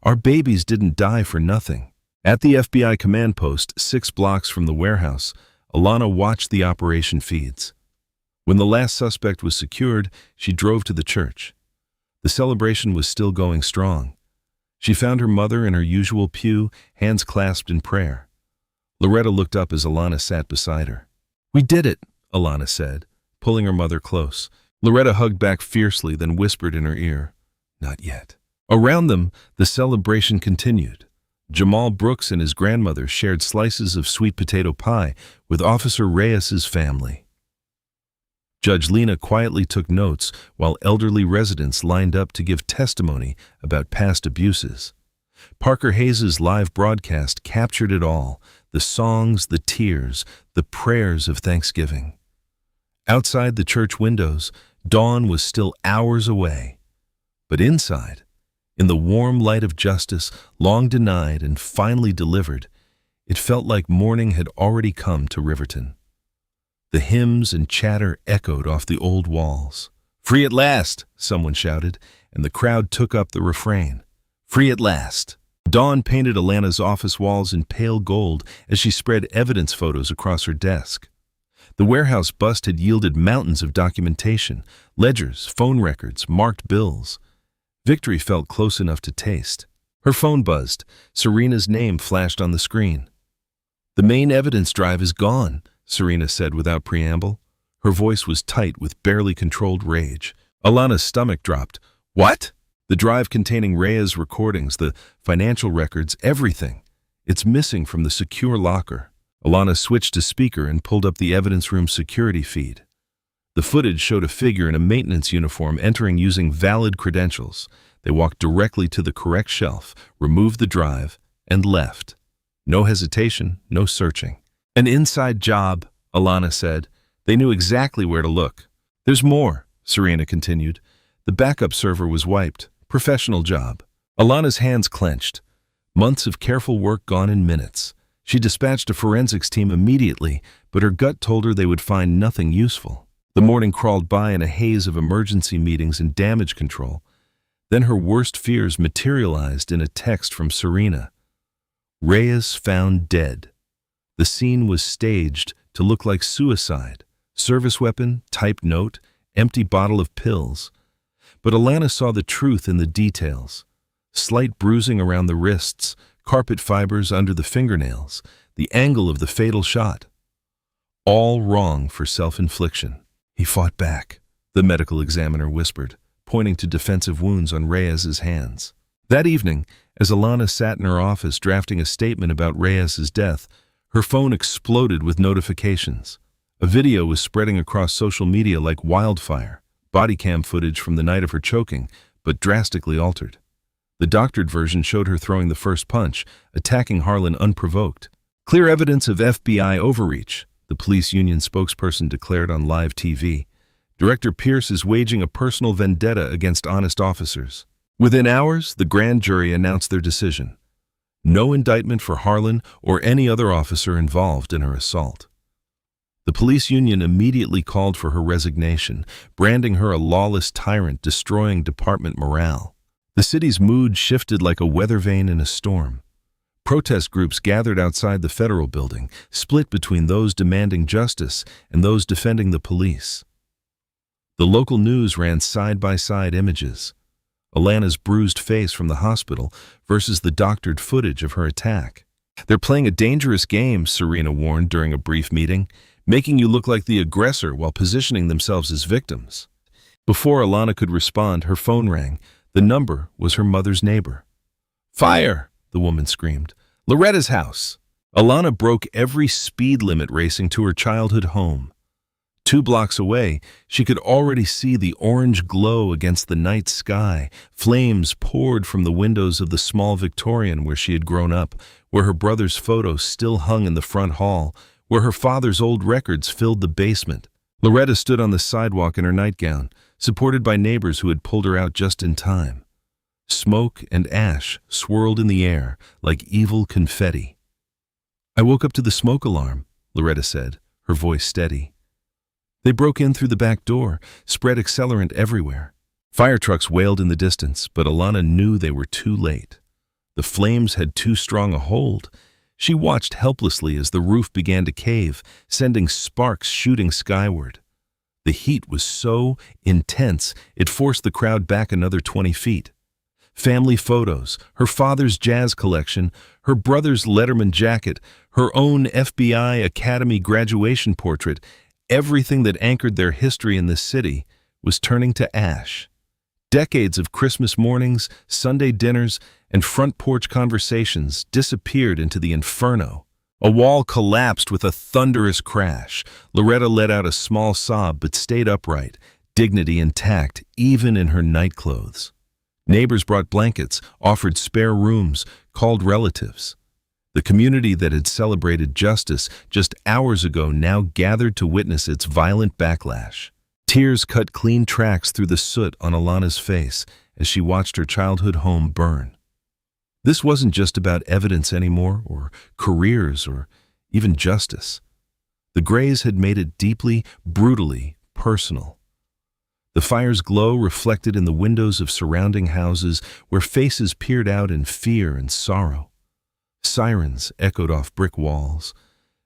"Our babies didn't die for nothing." At the FBI command post, 6 blocks from the warehouse, Alana watched the operation feeds. When the last suspect was secured, she drove to the church. The celebration was still going strong. She found her mother in her usual pew, hands clasped in prayer. Loretta looked up as Alana sat beside her. "We did it," Alana said, pulling her mother close. Loretta hugged back fiercely, then whispered in her ear, "Not yet." Around them, the celebration continued. Jamal Brooks and his grandmother shared slices of sweet potato pie with Officer Reyes's family. Judge Lena quietly took notes while elderly residents lined up to give testimony about past abuses. Parker Hayes' live broadcast captured it all, the songs, the tears, the prayers of Thanksgiving. Outside the church windows, dawn was still hours away. But inside, in the warm light of justice, long denied and finally delivered, it felt like morning had already come to Riverton. The hymns and chatter echoed off the old walls. "Free at last," someone shouted, and the crowd took up the refrain. "Free at last." Dawn painted Alana's office walls in pale gold as she spread evidence photos across her desk. The warehouse bust had yielded mountains of documentation, ledgers, phone records, marked bills. Victory felt close enough to taste. Her phone buzzed. Serena's name flashed on the screen. "The main evidence drive is gone," Serena said without preamble. Her voice was tight with barely controlled rage. Alana's stomach dropped. "What?" "The drive containing Rhea's recordings, the financial records, everything. It's missing from the secure locker." Alana switched to speaker and pulled up the evidence room security feed. The footage showed a figure in a maintenance uniform entering using valid credentials. They walked directly to the correct shelf, removed the drive, and left. No hesitation, no searching. "An inside job," Alana said. "They knew exactly where to look." "There's more," Serena continued. "The backup server was wiped. Professional job." Alana's hands clenched. Months of careful work gone in minutes. She dispatched a forensics team immediately, but her gut told her they would find nothing useful. The morning crawled by in a haze of emergency meetings and damage control. Then her worst fears materialized in a text from Serena. "Reyes found dead. The scene was staged, to look like suicide. Service weapon, typed note, empty bottle of pills. But Alana saw the truth in the details. Slight bruising around the wrists, carpet fibers under the fingernails, the angle of the fatal shot. All wrong for self-infliction. He fought back, the medical examiner whispered, pointing to defensive wounds on Reyes's hands. That evening, as Alana sat in her office drafting a statement about Reyes's death, her phone exploded with notifications. A video was spreading across social media like wildfire, body cam footage from the night of her choking, but drastically altered. The doctored version showed her throwing the first punch, attacking Harlan unprovoked. Clear evidence of FBI overreach, the police union spokesperson declared on live TV. Director Pierce is waging a personal vendetta against honest officers. Within hours, the grand jury announced their decision. No indictment for Harlan or any other officer involved in her assault. The police union immediately called for her resignation, branding her a lawless tyrant destroying department morale. The city's mood shifted like a weather vane in a storm. Protest groups gathered outside the federal building, split between those demanding justice and those defending the police. The local news ran side-by-side images. Alana's bruised face from the hospital versus the doctored footage of her attack. "They're playing a dangerous game," Serena warned during a brief meeting, "making you look like the aggressor while positioning themselves as victims." Before Alana could respond, her phone rang. The number was her mother's neighbor. "Fire!" the woman screamed. "Loretta's house!" Alana broke every speed limit racing to her childhood home. 2 blocks away, she could already see the orange glow against the night sky. Flames poured from the windows of the small Victorian where she had grown up, where her brother's photo still hung in the front hall, where her father's old records filled the basement. Loretta stood on the sidewalk in her nightgown, supported by neighbors who had pulled her out just in time. Smoke and ash swirled in the air like evil confetti. "I woke up to the smoke alarm," Loretta said, her voice steady. "They broke in through the back door, spread accelerant everywhere." Fire trucks wailed in the distance, but Alana knew they were too late. The flames had too strong a hold. She watched helplessly as the roof began to cave, sending sparks shooting skyward. The heat was so intense, it forced the crowd back another 20 feet. Family photos, her father's jazz collection, her brother's Letterman jacket, her own FBI Academy graduation portrait, everything that anchored their history in this city was turning to ash. Decades of Christmas mornings, Sunday dinners, and front porch conversations disappeared into the inferno. A wall collapsed with a thunderous crash. Loretta let out a small sob but stayed upright, dignity intact even in her nightclothes. Neighbors brought blankets, offered spare rooms, called relatives. The community that had celebrated justice just hours ago now gathered to witness its violent backlash. Tears cut clean tracks through the soot on Alana's face as she watched her childhood home burn. This wasn't just about evidence anymore, or careers, or even justice. The Greys had made it deeply, brutally personal. The fire's glow reflected in the windows of surrounding houses where faces peered out in fear and sorrow. Sirens echoed off brick walls.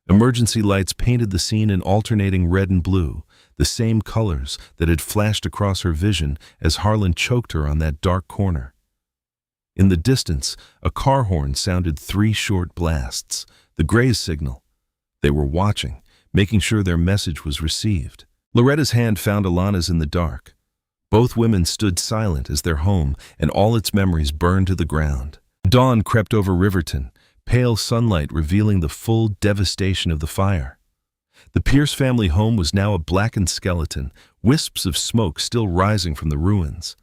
Emergency lights painted the scene in alternating red and blue, the same colors that had flashed across her vision as Harlan choked her on that dark corner. In the distance, a car horn sounded 3 short blasts, the Greys' signal. They were watching, making sure their message was received. Loretta's hand found Alana's in the dark. Both women stood silent as their home and all its memories burned to the ground. Dawn crept over Riverton, pale sunlight revealing the full devastation of the fire. The Pierce family home was now a blackened skeleton, wisps of smoke still rising from the ruins.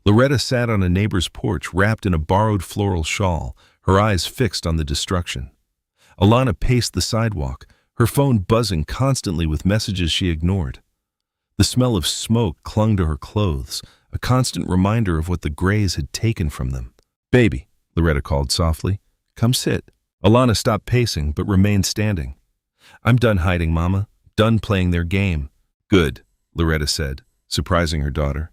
Loretta sat on a neighbor's porch wrapped in a borrowed floral shawl, her eyes fixed on the destruction. Alana paced the sidewalk, her phone buzzing constantly with messages she ignored. The smell of smoke clung to her clothes, a constant reminder of what the Greys had taken from them. "Baby," Loretta called softly, "come sit." Alana stopped pacing but remained standing. "I'm done hiding, Mama. Done playing their game." "Good," Loretta said, surprising her daughter.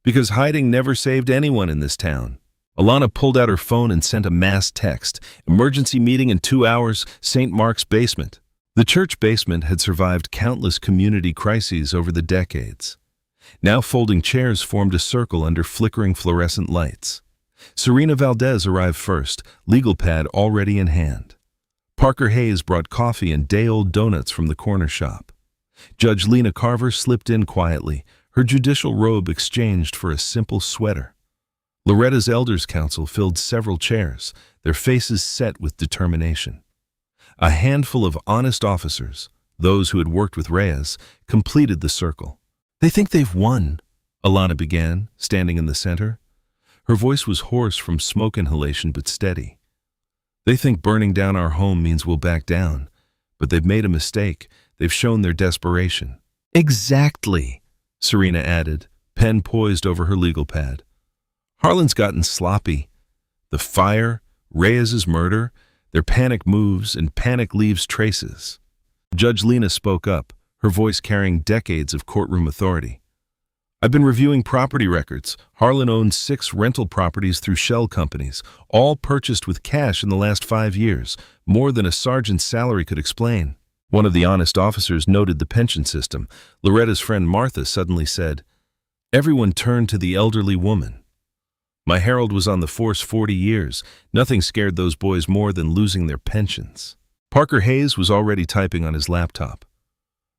"Because hiding never saved anyone in this town." Alana pulled out her phone and sent a mass text. "Emergency meeting in 2 hours, St. Mark's basement." The church basement had survived countless community crises over the decades. Now folding chairs formed a circle under flickering fluorescent lights. Serena Valdez arrived first, legal pad already in hand. Parker Hayes brought coffee and day-old donuts from the corner shop. Judge Lena Carver slipped in quietly, her judicial robe exchanged for a simple sweater. Loretta's Elders Council filled several chairs, their faces set with determination. A handful of honest officers, those who had worked with Reyes, completed the circle. "They think they've won," Alana began, standing in the center. Her voice was hoarse from smoke inhalation but steady. "They think burning down our home means we'll back down, but they've made a mistake. They've shown their desperation." "Exactly," Serena added, pen poised over her legal pad. "Harlan's gotten sloppy. The fire, Reyes's murder, their panic moves, and panic leaves traces." Judge Lena spoke up, her voice carrying decades of courtroom authority. "I've been reviewing property records. Harlan owned 6 rental properties through shell companies, all purchased with cash in the last 5 years, more than a sergeant's salary could explain." One of the honest officers noted the pension system. Loretta's friend Martha suddenly said, "Everyone turned to the elderly woman. My Harold was on the force 40 years. Nothing scared those boys more than losing their pensions." Parker Hayes was already typing on his laptop.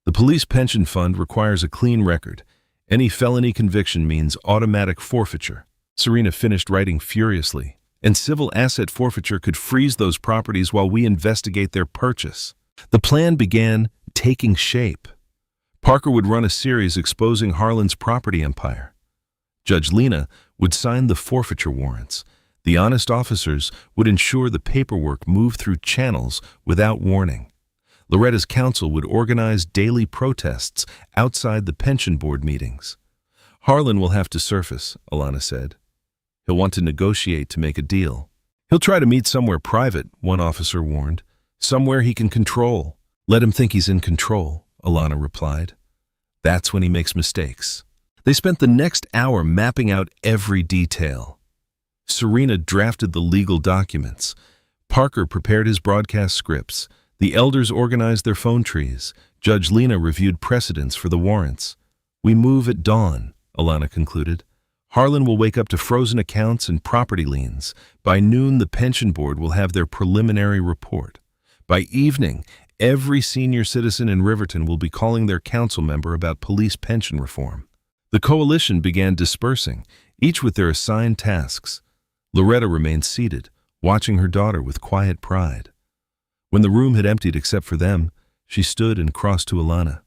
"The police pension fund requires a clean record. Any felony conviction means automatic forfeiture." Serena finished writing furiously. "And civil asset forfeiture could freeze those properties while we investigate their purchase." The plan began taking shape. Parker would run a series exposing Harlan's property empire. Judge Lena would sign the forfeiture warrants. The honest officers would ensure the paperwork moved through channels without warning. Loretta's counsel would organize daily protests outside the pension board meetings. "Harlan will have to surface," Alana said. "He'll want to negotiate to make a deal. He'll try to meet somewhere private," one officer warned. "Somewhere he can control." "Let him think he's in control," Alana replied. "That's when he makes mistakes." They spent the next hour mapping out every detail. Serena drafted the legal documents. Parker prepared his broadcast scripts. The elders organized their phone trees. Judge Lena reviewed precedents for the warrants. "We move at dawn," Alana concluded. "Harlan will wake up to frozen accounts and property liens. By noon, the pension board will have their preliminary report. By evening, every senior citizen in Riverton will be calling their council member about police pension reform." The coalition began dispersing, each with their assigned tasks. Loretta remained seated, watching her daughter with quiet pride. When the room had emptied except for them, she stood and crossed to Alana.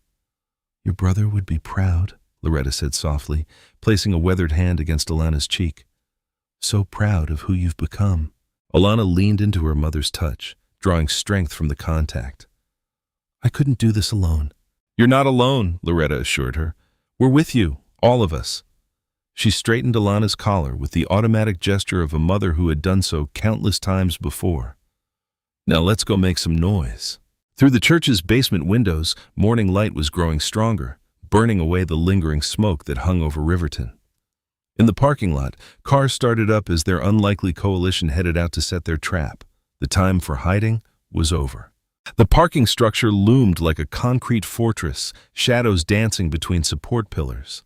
"Your brother would be proud," Loretta said softly, placing a weathered hand against Alana's cheek. "So proud of who you've become." Alana leaned into her mother's touch, drawing strength from the contact. "I couldn't do this alone." "You're not alone," Loretta assured her. "We're with you, all of us." She straightened Alana's collar with the automatic gesture of a mother who had done so countless times before. "Now let's go make some noise." Through the church's basement windows, morning light was growing stronger, burning away the lingering smoke that hung over Riverton. In the parking lot, cars started up as their unlikely coalition headed out to set their trap. The time for hiding was over. The parking structure loomed like a concrete fortress, shadows dancing between support pillars.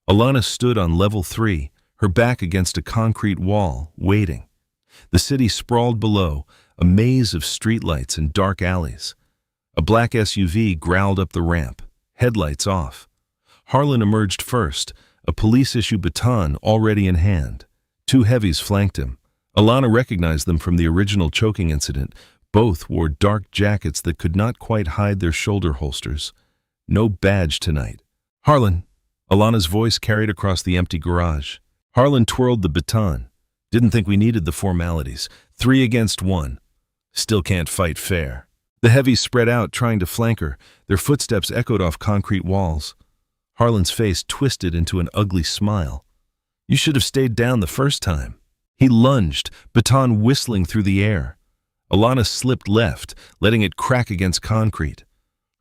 Alana stood on level 3, her back against a concrete wall, waiting. The city sprawled below, a maze of streetlights and dark alleys. A black SUV growled up the ramp, headlights off. Harlan emerged first, a police-issue baton already in hand. 2 heavies flanked him. Alana recognized them from the original choking incident. Both wore dark jackets that could not quite hide their shoulder holsters. No badge tonight. "Harlan," Alana's voice carried across the empty garage. Harlan twirled the baton. "Didn't think we needed the formalities. 3 against 1. Still can't fight fair." The heavies spread out, trying to flank her. Their footsteps echoed off concrete walls. Harlan's face twisted into an ugly smile. "You should have stayed down the first time." He lunged, baton whistling through the air. Alana slipped left, letting it crack against concrete.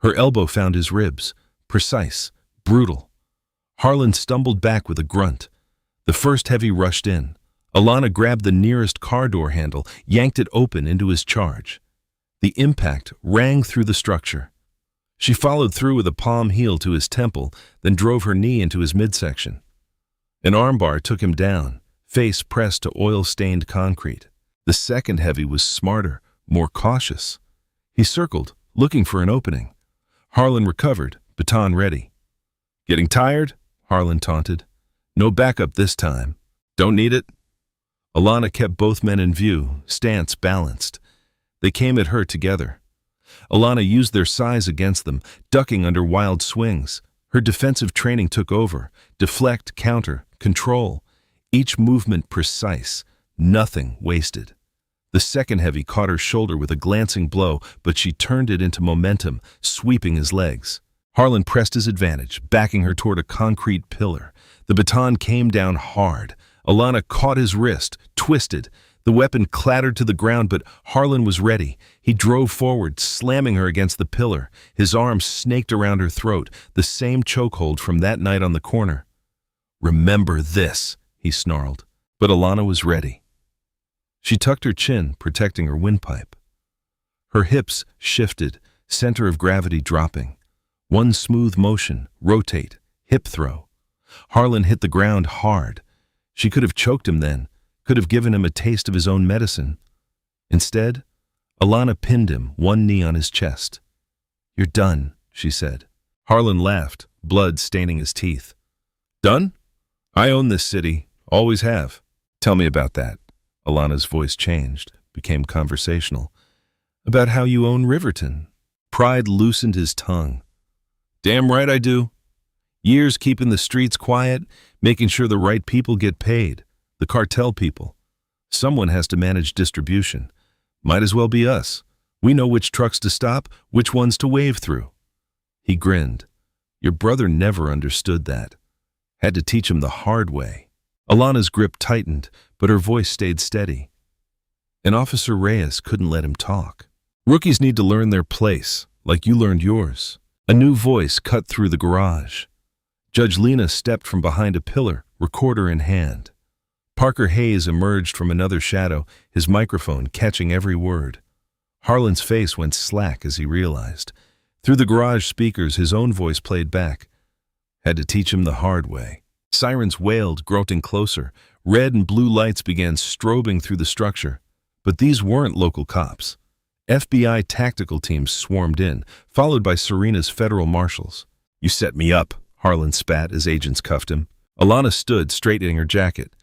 Her elbow found his ribs, precise, brutal. Harlan stumbled back with a grunt. The first heavy rushed in. Alana grabbed the nearest car door handle, yanked it open into his charge. The impact rang through the structure. She followed through with a palm heel to his temple, then drove her knee into his midsection. An armbar took him down, face pressed to oil-stained concrete. The second heavy was smarter, more cautious. He circled, looking for an opening. Harlan recovered, baton ready. "Getting tired?" Harlan taunted. "No backup this time. Don't need it?" Alana kept both men in view, stance balanced. They came at her together. Alana used their size against them, ducking under wild swings. Her defensive training took over. Deflect, counter, control. Each movement precise, nothing wasted. The second heavy caught her shoulder with a glancing blow, but she turned it into momentum, sweeping his legs. Harlan pressed his advantage, backing her toward a concrete pillar. The baton came down hard. Alana caught his wrist, twisted. The weapon clattered to the ground, but Harlan was ready. He drove forward, slamming her against the pillar. His arms snaked around her throat, the same chokehold from that night on the corner. "Remember this," he snarled. But Alana was ready. She tucked her chin, protecting her windpipe. Her hips shifted, center of gravity dropping. One smooth motion, rotate, hip throw. Harlan hit the ground hard. She could have choked him then, could have given him a taste of his own medicine. Instead, Alana pinned him, one knee on his chest. "You're done," she said. Harlan laughed, blood staining his teeth. "Done? I own this city, always have." "Tell me about that." Alana's voice changed, became conversational. "About how you own Riverton." Pride loosened his tongue. "Damn right I do. Years keeping the streets quiet, making sure the right people get paid. The cartel people. Someone has to manage distribution. Might as well be us. We know which trucks to stop, which ones to wave through." He grinned. "Your brother never understood that. Had to teach him the hard way." Alana's grip tightened, but her voice stayed steady. And Officer Reyes couldn't let him talk. "Rookies need to learn their place, like you learned yours." A new voice cut through the garage. Judge Lena stepped from behind a pillar, recorder in hand. Parker Hayes emerged from another shadow, his microphone catching every word. Harlan's face went slack as he realized. Through the garage speakers, his own voice played back. Had to teach him the hard way. Sirens wailed, grunting closer. Red and blue lights began strobing through the structure. But these weren't local cops. FBI tactical teams swarmed in, followed by Serena's federal marshals. "You set me up," Harlan spat as agents cuffed him. Alana stood, straightening her jacket.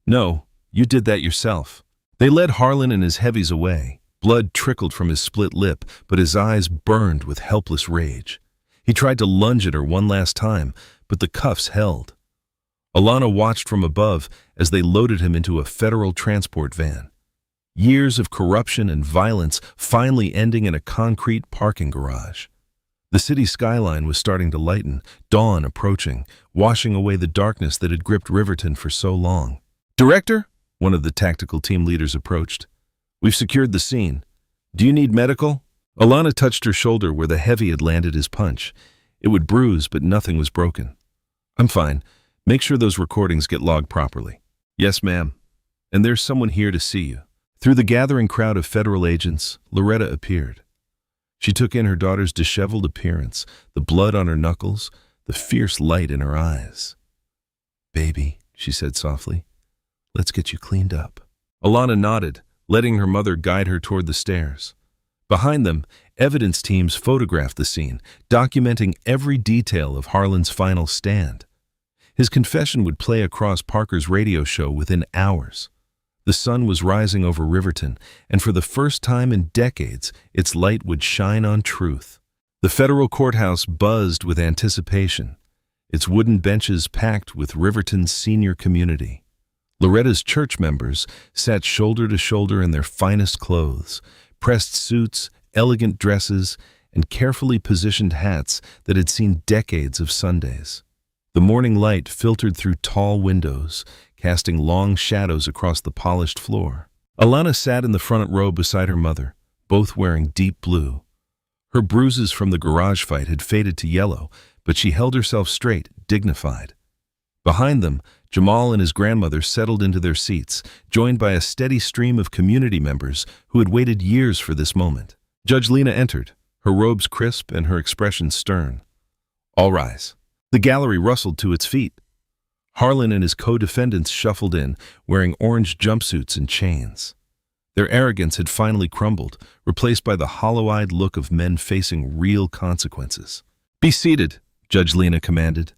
"No, you did that yourself." They led Harlan and his heavies away. Blood trickled from his split lip, but his eyes burned with helpless rage. He tried to lunge at her one last time, but the cuffs held. Alana watched from above as they loaded him into a federal transport van. Years of corruption and violence finally ending in a concrete parking garage. The city skyline was starting to lighten, dawn approaching, washing away the darkness that had gripped Riverton for so long. "Director?" One of the tactical team leaders approached. "We've secured the scene. Do you need medical?" Alana touched her shoulder where the heavy had landed his punch. It would bruise, but nothing was broken. "I'm fine. Make sure those recordings get logged properly." "Yes, ma'am. And there's someone here to see you." Through the gathering crowd of federal agents, Loretta appeared. She took in her daughter's disheveled appearance, the blood on her knuckles, the fierce light in her eyes. "Baby," she said softly, "let's get you cleaned up." Alana nodded, letting her mother guide her toward the stairs. Behind them, evidence teams photographed the scene, documenting every detail of Harlan's final stand. His confession would play across Parker's radio show within hours. The sun was rising over Riverton, and for the first time in decades, its light would shine on truth. The federal courthouse buzzed with anticipation, its wooden benches packed with Riverton's senior community. Loretta's church members sat shoulder to shoulder in their finest clothes, pressed suits, elegant dresses, and carefully positioned hats that had seen decades of Sundays. The morning light filtered through tall windows, casting long shadows across the polished floor. Alana sat in the front row beside her mother, both wearing deep blue. Her bruises from the garage fight had faded to yellow, but she held herself straight, dignified. Behind them, Jamal and his grandmother settled into their seats, joined by a steady stream of community members who had waited years for this moment. Judge Lena entered, her robes crisp and her expression stern. All rise. The gallery rustled to its feet. Harlan and his co-defendants shuffled in, wearing orange jumpsuits and chains. Their arrogance had finally crumbled, replaced by the hollow-eyed look of men facing real consequences. Be seated, Judge Lena commanded.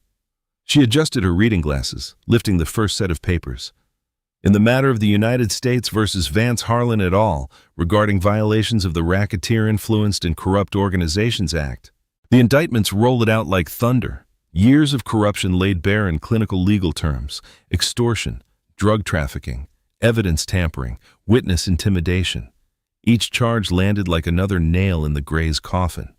She adjusted her reading glasses, lifting the first set of papers. In the matter of the United States versus Vance Harlan et al., regarding violations of the Racketeer-Influenced and Corrupt Organizations Act, the indictments roll it out like thunder. Years of corruption laid bare in clinical legal terms: extortion, drug trafficking, evidence tampering, witness intimidation. Each charge landed like another nail in the Gray's coffin.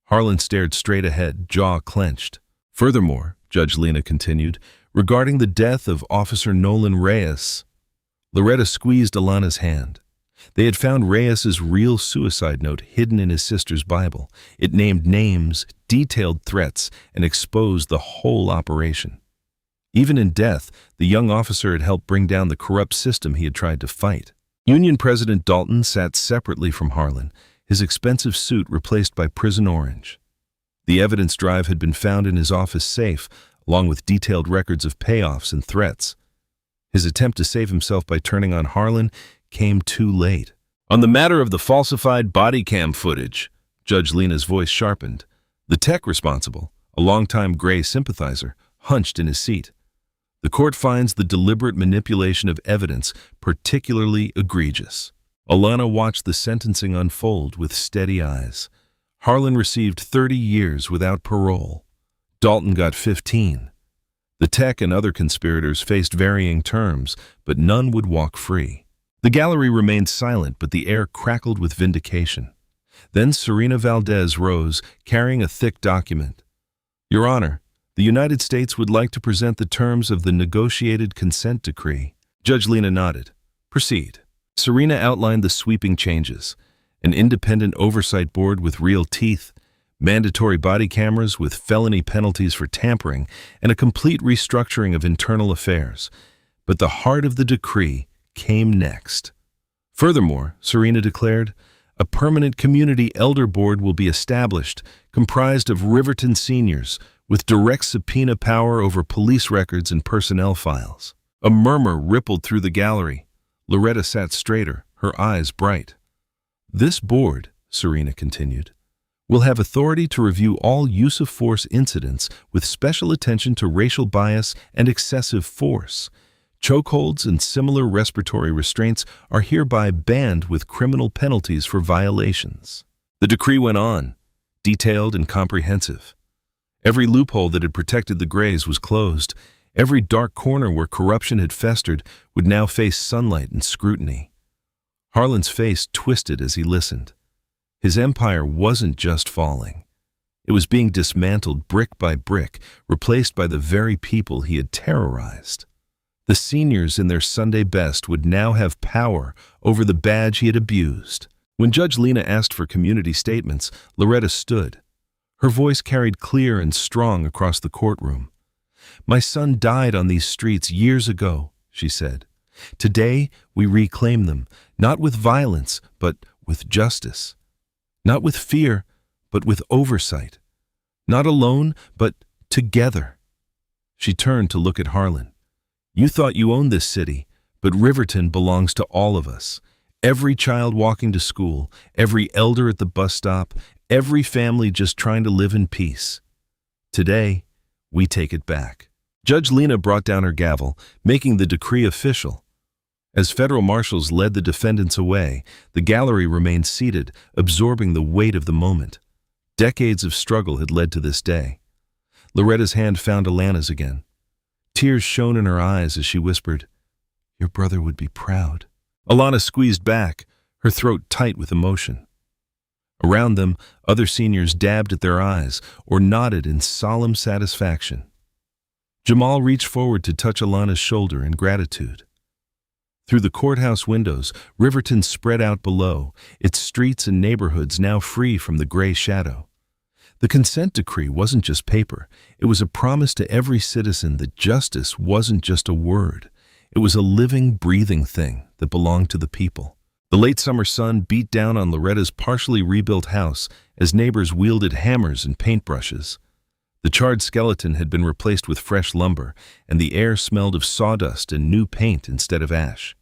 Harlan stared straight ahead, jaw clenched. Furthermore, Judge Lena continued, regarding the death of Officer Nolan Reyes. Loretta squeezed Alana's hand. They had found Reyes's real suicide note hidden in his sister's Bible. It named names, detailed threats, and exposed the whole operation. Even in death, the young officer had helped bring down the corrupt system he had tried to fight. Union President Dalton sat separately from Harlan, his expensive suit replaced by prison orange. The evidence drive had been found in his office safe, along with detailed records of payoffs and threats. His attempt to save himself by turning on Harlan came too late. On the matter of the falsified body cam footage, Judge Lena's voice sharpened. The tech responsible, a longtime Gray sympathizer, hunched in his seat. The court finds the deliberate manipulation of evidence particularly egregious. Alana watched the sentencing unfold with steady eyes. Harlan received 30 years without parole. Dalton got 15. The tech and other conspirators faced varying terms, but none would walk free. The gallery remained silent, but the air crackled with vindication. Then Serena Valdez rose, carrying a thick document. Your Honor, the United States would like to present the terms of the negotiated consent decree. Judge Lena nodded. Proceed. Serena outlined the sweeping changes: an independent oversight board with real teeth, mandatory body cameras with felony penalties for tampering, and a complete restructuring of internal affairs. But the heart of the decree came next. Furthermore, Serena declared, a permanent community elder board will be established, comprised of Riverton seniors, with direct subpoena power over police records and personnel files. A murmur rippled through the gallery. Loretta sat straighter, her eyes bright. This board, Serena continued, will have authority to review all use-of-force incidents with special attention to racial bias and excessive force. Chokeholds and similar respiratory restraints are hereby banned with criminal penalties for violations. The decree went on, detailed and comprehensive. Every loophole that had protected the Grays was closed. Every dark corner where corruption had festered would now face sunlight and scrutiny. Harlan's face twisted as he listened. His empire wasn't just falling. It was being dismantled brick by brick, replaced by the very people he had terrorized. The seniors in their Sunday best would now have power over the badge he had abused. When Judge Lena asked for community statements, Loretta stood. Her voice carried clear and strong across the courtroom. My son died on these streets years ago, she said. Today, we reclaim them, not with violence, but with justice. Not with fear, but with oversight. Not alone, but together. She turned to look at Harlan. You thought you owned this city, but Riverton belongs to all of us. Every child walking to school, every elder at the bus stop, every family just trying to live in peace. Today, we take it back. Judge Lena brought down her gavel, making the decree official. As federal marshals led the defendants away, the gallery remained seated, absorbing the weight of the moment. Decades of struggle had led to this day. Loretta's hand found Alana's again. Tears shone in her eyes as she whispered, Your brother would be proud. Alana squeezed back, her throat tight with emotion. Around them, other seniors dabbed at their eyes or nodded in solemn satisfaction. Jamal reached forward to touch Alana's shoulder in gratitude. Through the courthouse windows, Riverton spread out below, its streets and neighborhoods now free from the gray shadow. The consent decree wasn't just paper. It was a promise to every citizen that justice wasn't just a word. It was a living, breathing thing that belonged to the people. The late summer sun beat down on Loretta's partially rebuilt house as neighbors wielded hammers and paintbrushes. The charred skeleton had been replaced with fresh lumber, and the air smelled of sawdust and new paint instead of ash.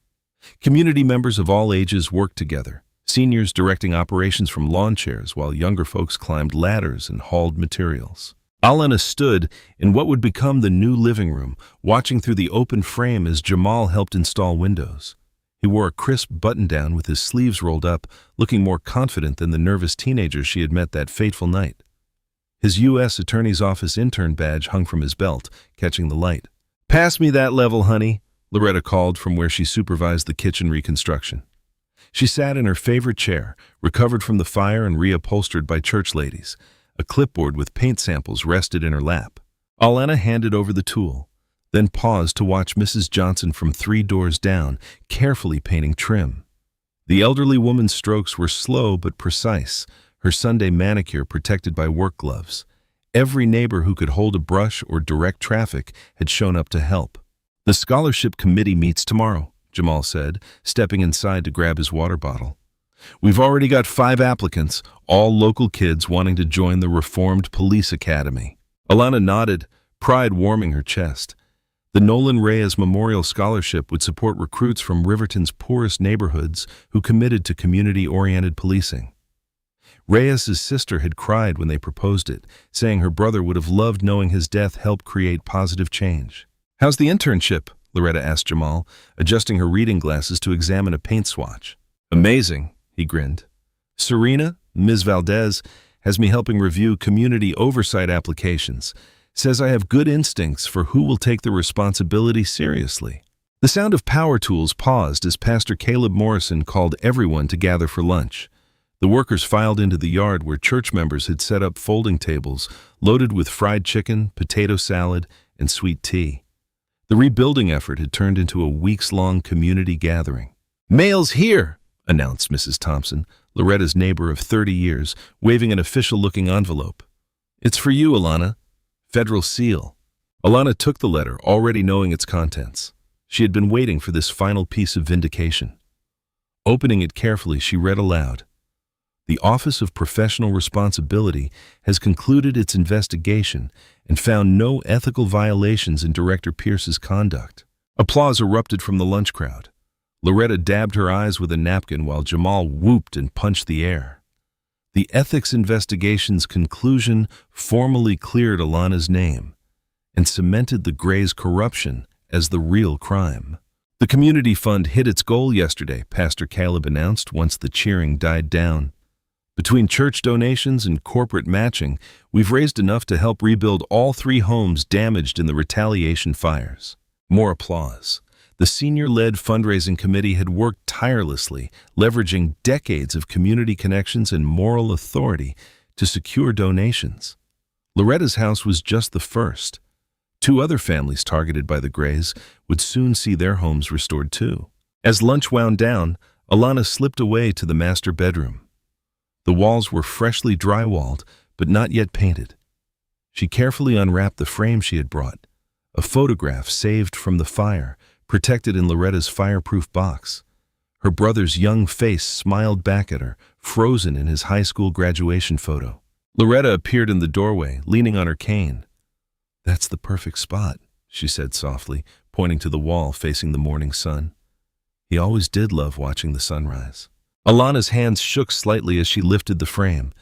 Community members of all ages worked together, seniors directing operations from lawn chairs while younger folks climbed ladders and hauled materials. Alana stood in what would become the new living room, watching through the open frame as Jamal helped install windows. He wore a crisp button-down with his sleeves rolled up, looking more confident than the nervous teenager she had met that fateful night. His U.S. Attorney's Office intern badge hung from his belt, catching the light. "Pass me that level, honey," Loretta called from where she supervised the kitchen reconstruction. She sat in her favorite chair, recovered from the fire and reupholstered by church ladies. A clipboard with paint samples rested in her lap. Alana handed over the tool, then paused to watch Mrs. Johnson from 3 doors down, carefully painting trim. The elderly woman's strokes were slow but precise, her Sunday manicure protected by work gloves. Every neighbor who could hold a brush or direct traffic had shown up to help. "The scholarship committee meets tomorrow," Jamal said, stepping inside to grab his water bottle. "We've already got 5 applicants, all local kids wanting to join the Reformed Police Academy." Alana nodded, pride warming her chest. The Nolan Reyes Memorial Scholarship would support recruits from Riverton's poorest neighborhoods who committed to community-oriented policing. Reyes's sister had cried when they proposed it, saying her brother would have loved knowing his death helped create positive change. "How's the internship?" Loretta asked Jamal, adjusting her reading glasses to examine a paint swatch. "Amazing," he grinned. "Serena, Ms. Valdez, has me helping review community oversight applications. Says I have good instincts for who will take the responsibility seriously." The sound of power tools paused as Pastor Caleb Morrison called everyone to gather for lunch. The workers filed into the yard where church members had set up folding tables loaded with fried chicken, potato salad, and sweet tea. The rebuilding effort had turned into a weeks-long community gathering. "Mail's here," announced Mrs. Thompson, Loretta's neighbor of 30 years, waving an official-looking envelope. "It's for you, Alana. Federal seal." Alana took the letter, already knowing its contents. She had been waiting for this final piece of vindication. Opening it carefully, she read aloud. "The Office of Professional Responsibility has concluded its investigation and found no ethical violations in Director Pierce's conduct." Applause erupted from the lunch crowd. Loretta dabbed her eyes with a napkin while Jamal whooped and punched the air. The ethics investigation's conclusion formally cleared Alana's name and cemented the Greys' corruption as the real crime. "The community fund hit its goal yesterday," Pastor Caleb announced once the cheering died down. "Between church donations and corporate matching, we've raised enough to help rebuild all 3 homes damaged in the retaliation fires." More applause. The senior-led fundraising committee had worked tirelessly, leveraging decades of community connections and moral authority to secure donations. Loretta's house was just the first. 2 other families targeted by the Greys would soon see their homes restored too. As lunch wound down, Alana slipped away to the master bedroom. The walls were freshly drywalled, but not yet painted. She carefully unwrapped the frame she had brought, a photograph saved from the fire, protected in Loretta's fireproof box. Her brother's young face smiled back at her, frozen in his high school graduation photo. Loretta appeared in the doorway, leaning on her cane. "That's the perfect spot," she said softly, pointing to the wall facing the morning sun. "He always did love watching the sunrise." Alana's hands shook slightly as she lifted the frame.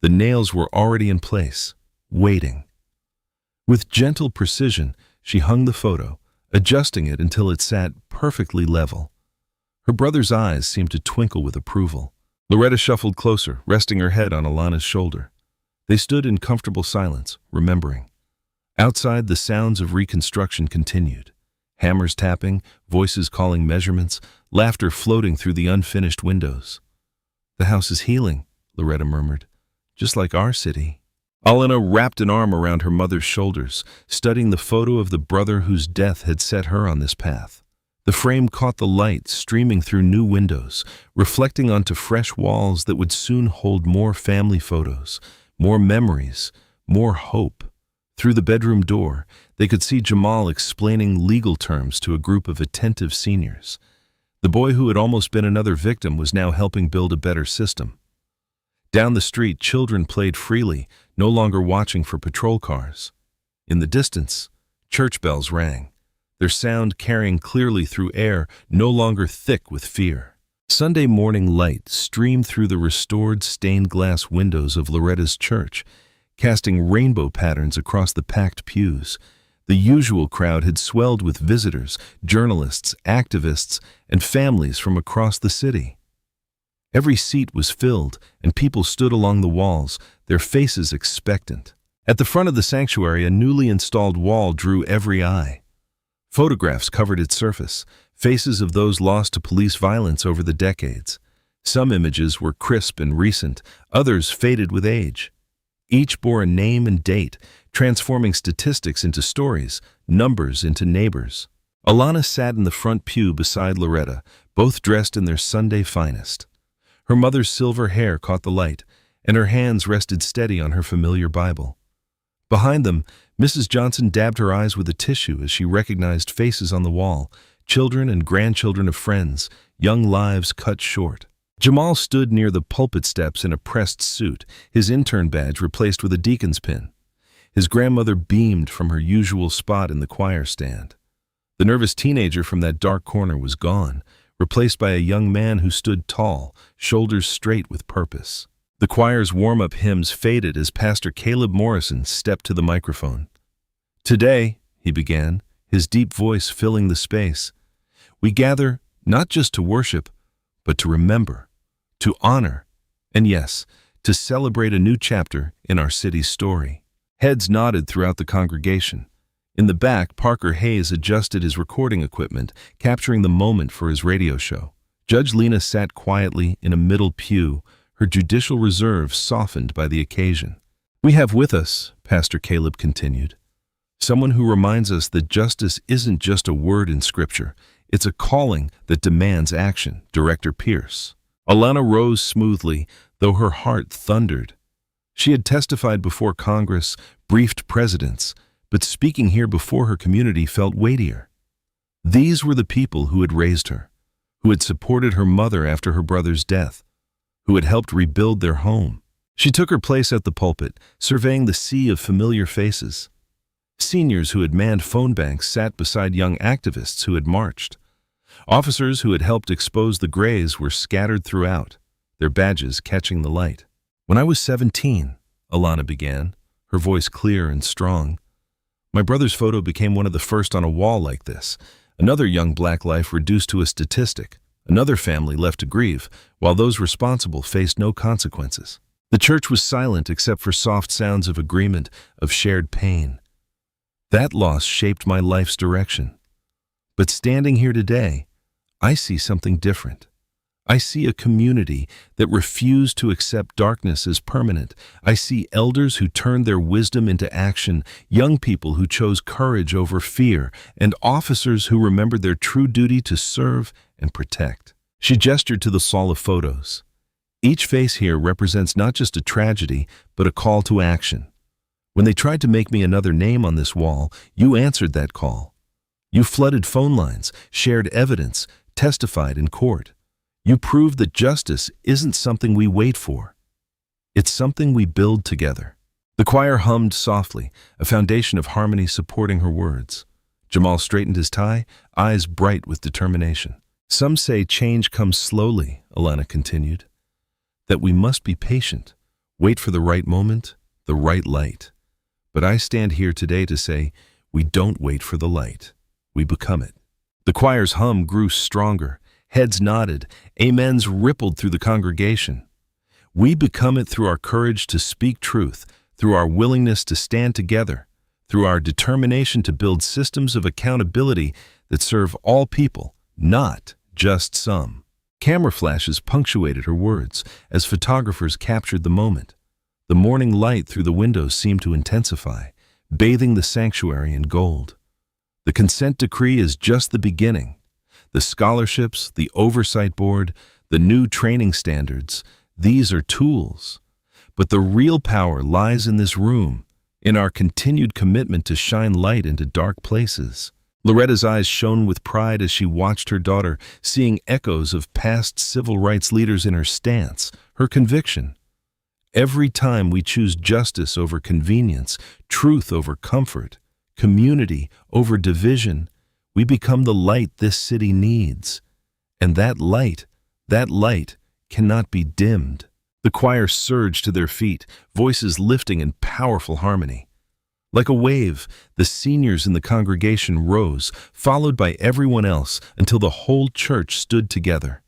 The nails were already in place, waiting. With gentle precision, she hung the photo, adjusting it until it sat perfectly level. Her brother's eyes seemed to twinkle with approval. Loretta shuffled closer, resting her head on Alana's shoulder. They stood in comfortable silence, remembering. Outside, the sounds of reconstruction continued. Hammers tapping, voices calling measurements, laughter floating through the unfinished windows. "The house is healing," Loretta murmured, "just like our city." Alana wrapped an arm around her mother's shoulders, studying the photo of the brother whose death had set her on this path. The frame caught the light streaming through new windows, reflecting onto fresh walls that would soon hold more family photos, more memories, more hope. Through the bedroom door, they could see Jamal explaining legal terms to a group of attentive seniors. The boy who had almost been another victim was now helping build a better system. Down the street, children played freely, no longer watching for patrol cars. In the distance, church bells rang, their sound carrying clearly through air no longer thick with fear. Sunday morning light streamed through the restored stained glass windows of Loretta's church, casting rainbow patterns across the packed pews. The usual crowd had swelled with visitors, journalists, activists, and families from across the city. Every seat was filled, and people stood along the walls, their faces expectant. At the front of the sanctuary, a newly installed wall drew every eye. Photographs covered its surface, faces of those lost to police violence over the decades. Some images were crisp and recent, others faded with age. Each bore a name and date, transforming statistics into stories, numbers into neighbors. Alana sat in the front pew beside Loretta, both dressed in their Sunday finest. Her mother's silver hair caught the light, and her hands rested steady on her familiar Bible. Behind them, Mrs. Johnson dabbed her eyes with a tissue as she recognized faces on the wall, children and grandchildren of friends, young lives cut short. Jamal stood near the pulpit steps in a pressed suit, his intern badge replaced with a deacon's pin. His grandmother beamed from her usual spot in the choir stand. The nervous teenager from that dark corner was gone, replaced by a young man who stood tall, shoulders straight with purpose. The choir's warm-up hymns faded as Pastor Caleb Morrison stepped to the microphone. "Today," he began, his deep voice filling the space, "we gather not just to worship, but to remember, to honor, and yes, to celebrate a new chapter in our city's story." Heads nodded throughout the congregation. In the back, Parker Hayes adjusted his recording equipment, capturing the moment for his radio show. Judge Lena sat quietly in a middle pew, her judicial reserve softened by the occasion. "We have with us," Pastor Caleb continued, "someone who reminds us that justice isn't just a word in Scripture, it's a calling that demands action." Director Pierce. Alana rose smoothly, though her heart thundered. She had testified before Congress, briefed presidents, but speaking here before her community felt weightier. These were the people who had raised her, who had supported her mother after her brother's death, who had helped rebuild their home. She took her place at the pulpit, surveying the sea of familiar faces. Seniors who had manned phone banks sat beside young activists who had marched. Officers who had helped expose the grays were scattered throughout, their badges catching the light. "When I was 17, Alana began, her voice clear and strong, my brother's photo became one of the first on a wall like this. Another young black life reduced to a statistic, another family left to grieve, while those responsible faced no consequences. The church was silent except for soft sounds of agreement, of shared pain. That loss shaped my life's direction. But standing here today, I see something different. I see a community that refused to accept darkness as permanent. I see elders who turned their wisdom into action, young people who chose courage over fear, and officers who remembered their true duty to serve and protect." She gestured to the stall of photos. "Each face here represents not just a tragedy, but a call to action. When they tried to make me another name on this wall, you answered that call. You flooded phone lines, shared evidence, testified in court. You proved that justice isn't something we wait for. It's something we build together." The choir hummed softly, a foundation of harmony supporting her words. Jamal straightened his tie, eyes bright with determination. "Some say change comes slowly," Alana continued, "that we must be patient, wait for the right moment, the right light. But I stand here today to say we don't wait for the light, we become it." The choir's hum grew stronger. Heads nodded, amens rippled through the congregation. We become it through our courage to speak truth, through our willingness to stand together, through our determination to build systems of accountability that serve all people, not just some. Camera flashes punctuated her words as photographers captured the moment. The morning light through the windows seemed to intensify, bathing the sanctuary in gold. The consent decree is just the beginning. The scholarships, the oversight board, the new training standards, these are tools. But the real power lies in this room, in our continued commitment to shine light into dark places. Loretta's eyes shone with pride as she watched her daughter, seeing echoes of past civil rights leaders in her stance, her conviction. Every time we choose justice over convenience, truth over comfort, community over division, we become the light this city needs. And that light cannot be dimmed. The choir surged to their feet, voices lifting in powerful harmony. Like a wave, the seniors in the congregation rose, followed by everyone else until the whole church stood together.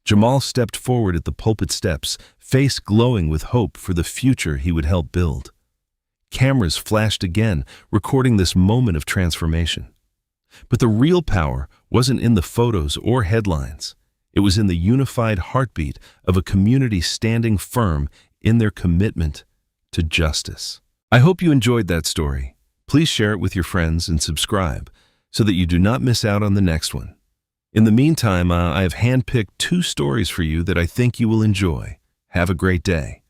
Jamal stepped forward at the pulpit steps, face glowing with hope for the future he would help build. Cameras flashed again, recording this moment of transformation. But the real power wasn't in the photos or headlines. It was in the unified heartbeat of a community standing firm in their commitment to justice. I hope you enjoyed that story. Please share it with your friends and subscribe so that you do not miss out on the next one. In the meantime, I have handpicked 2 stories for you that I think you will enjoy. Have a great day.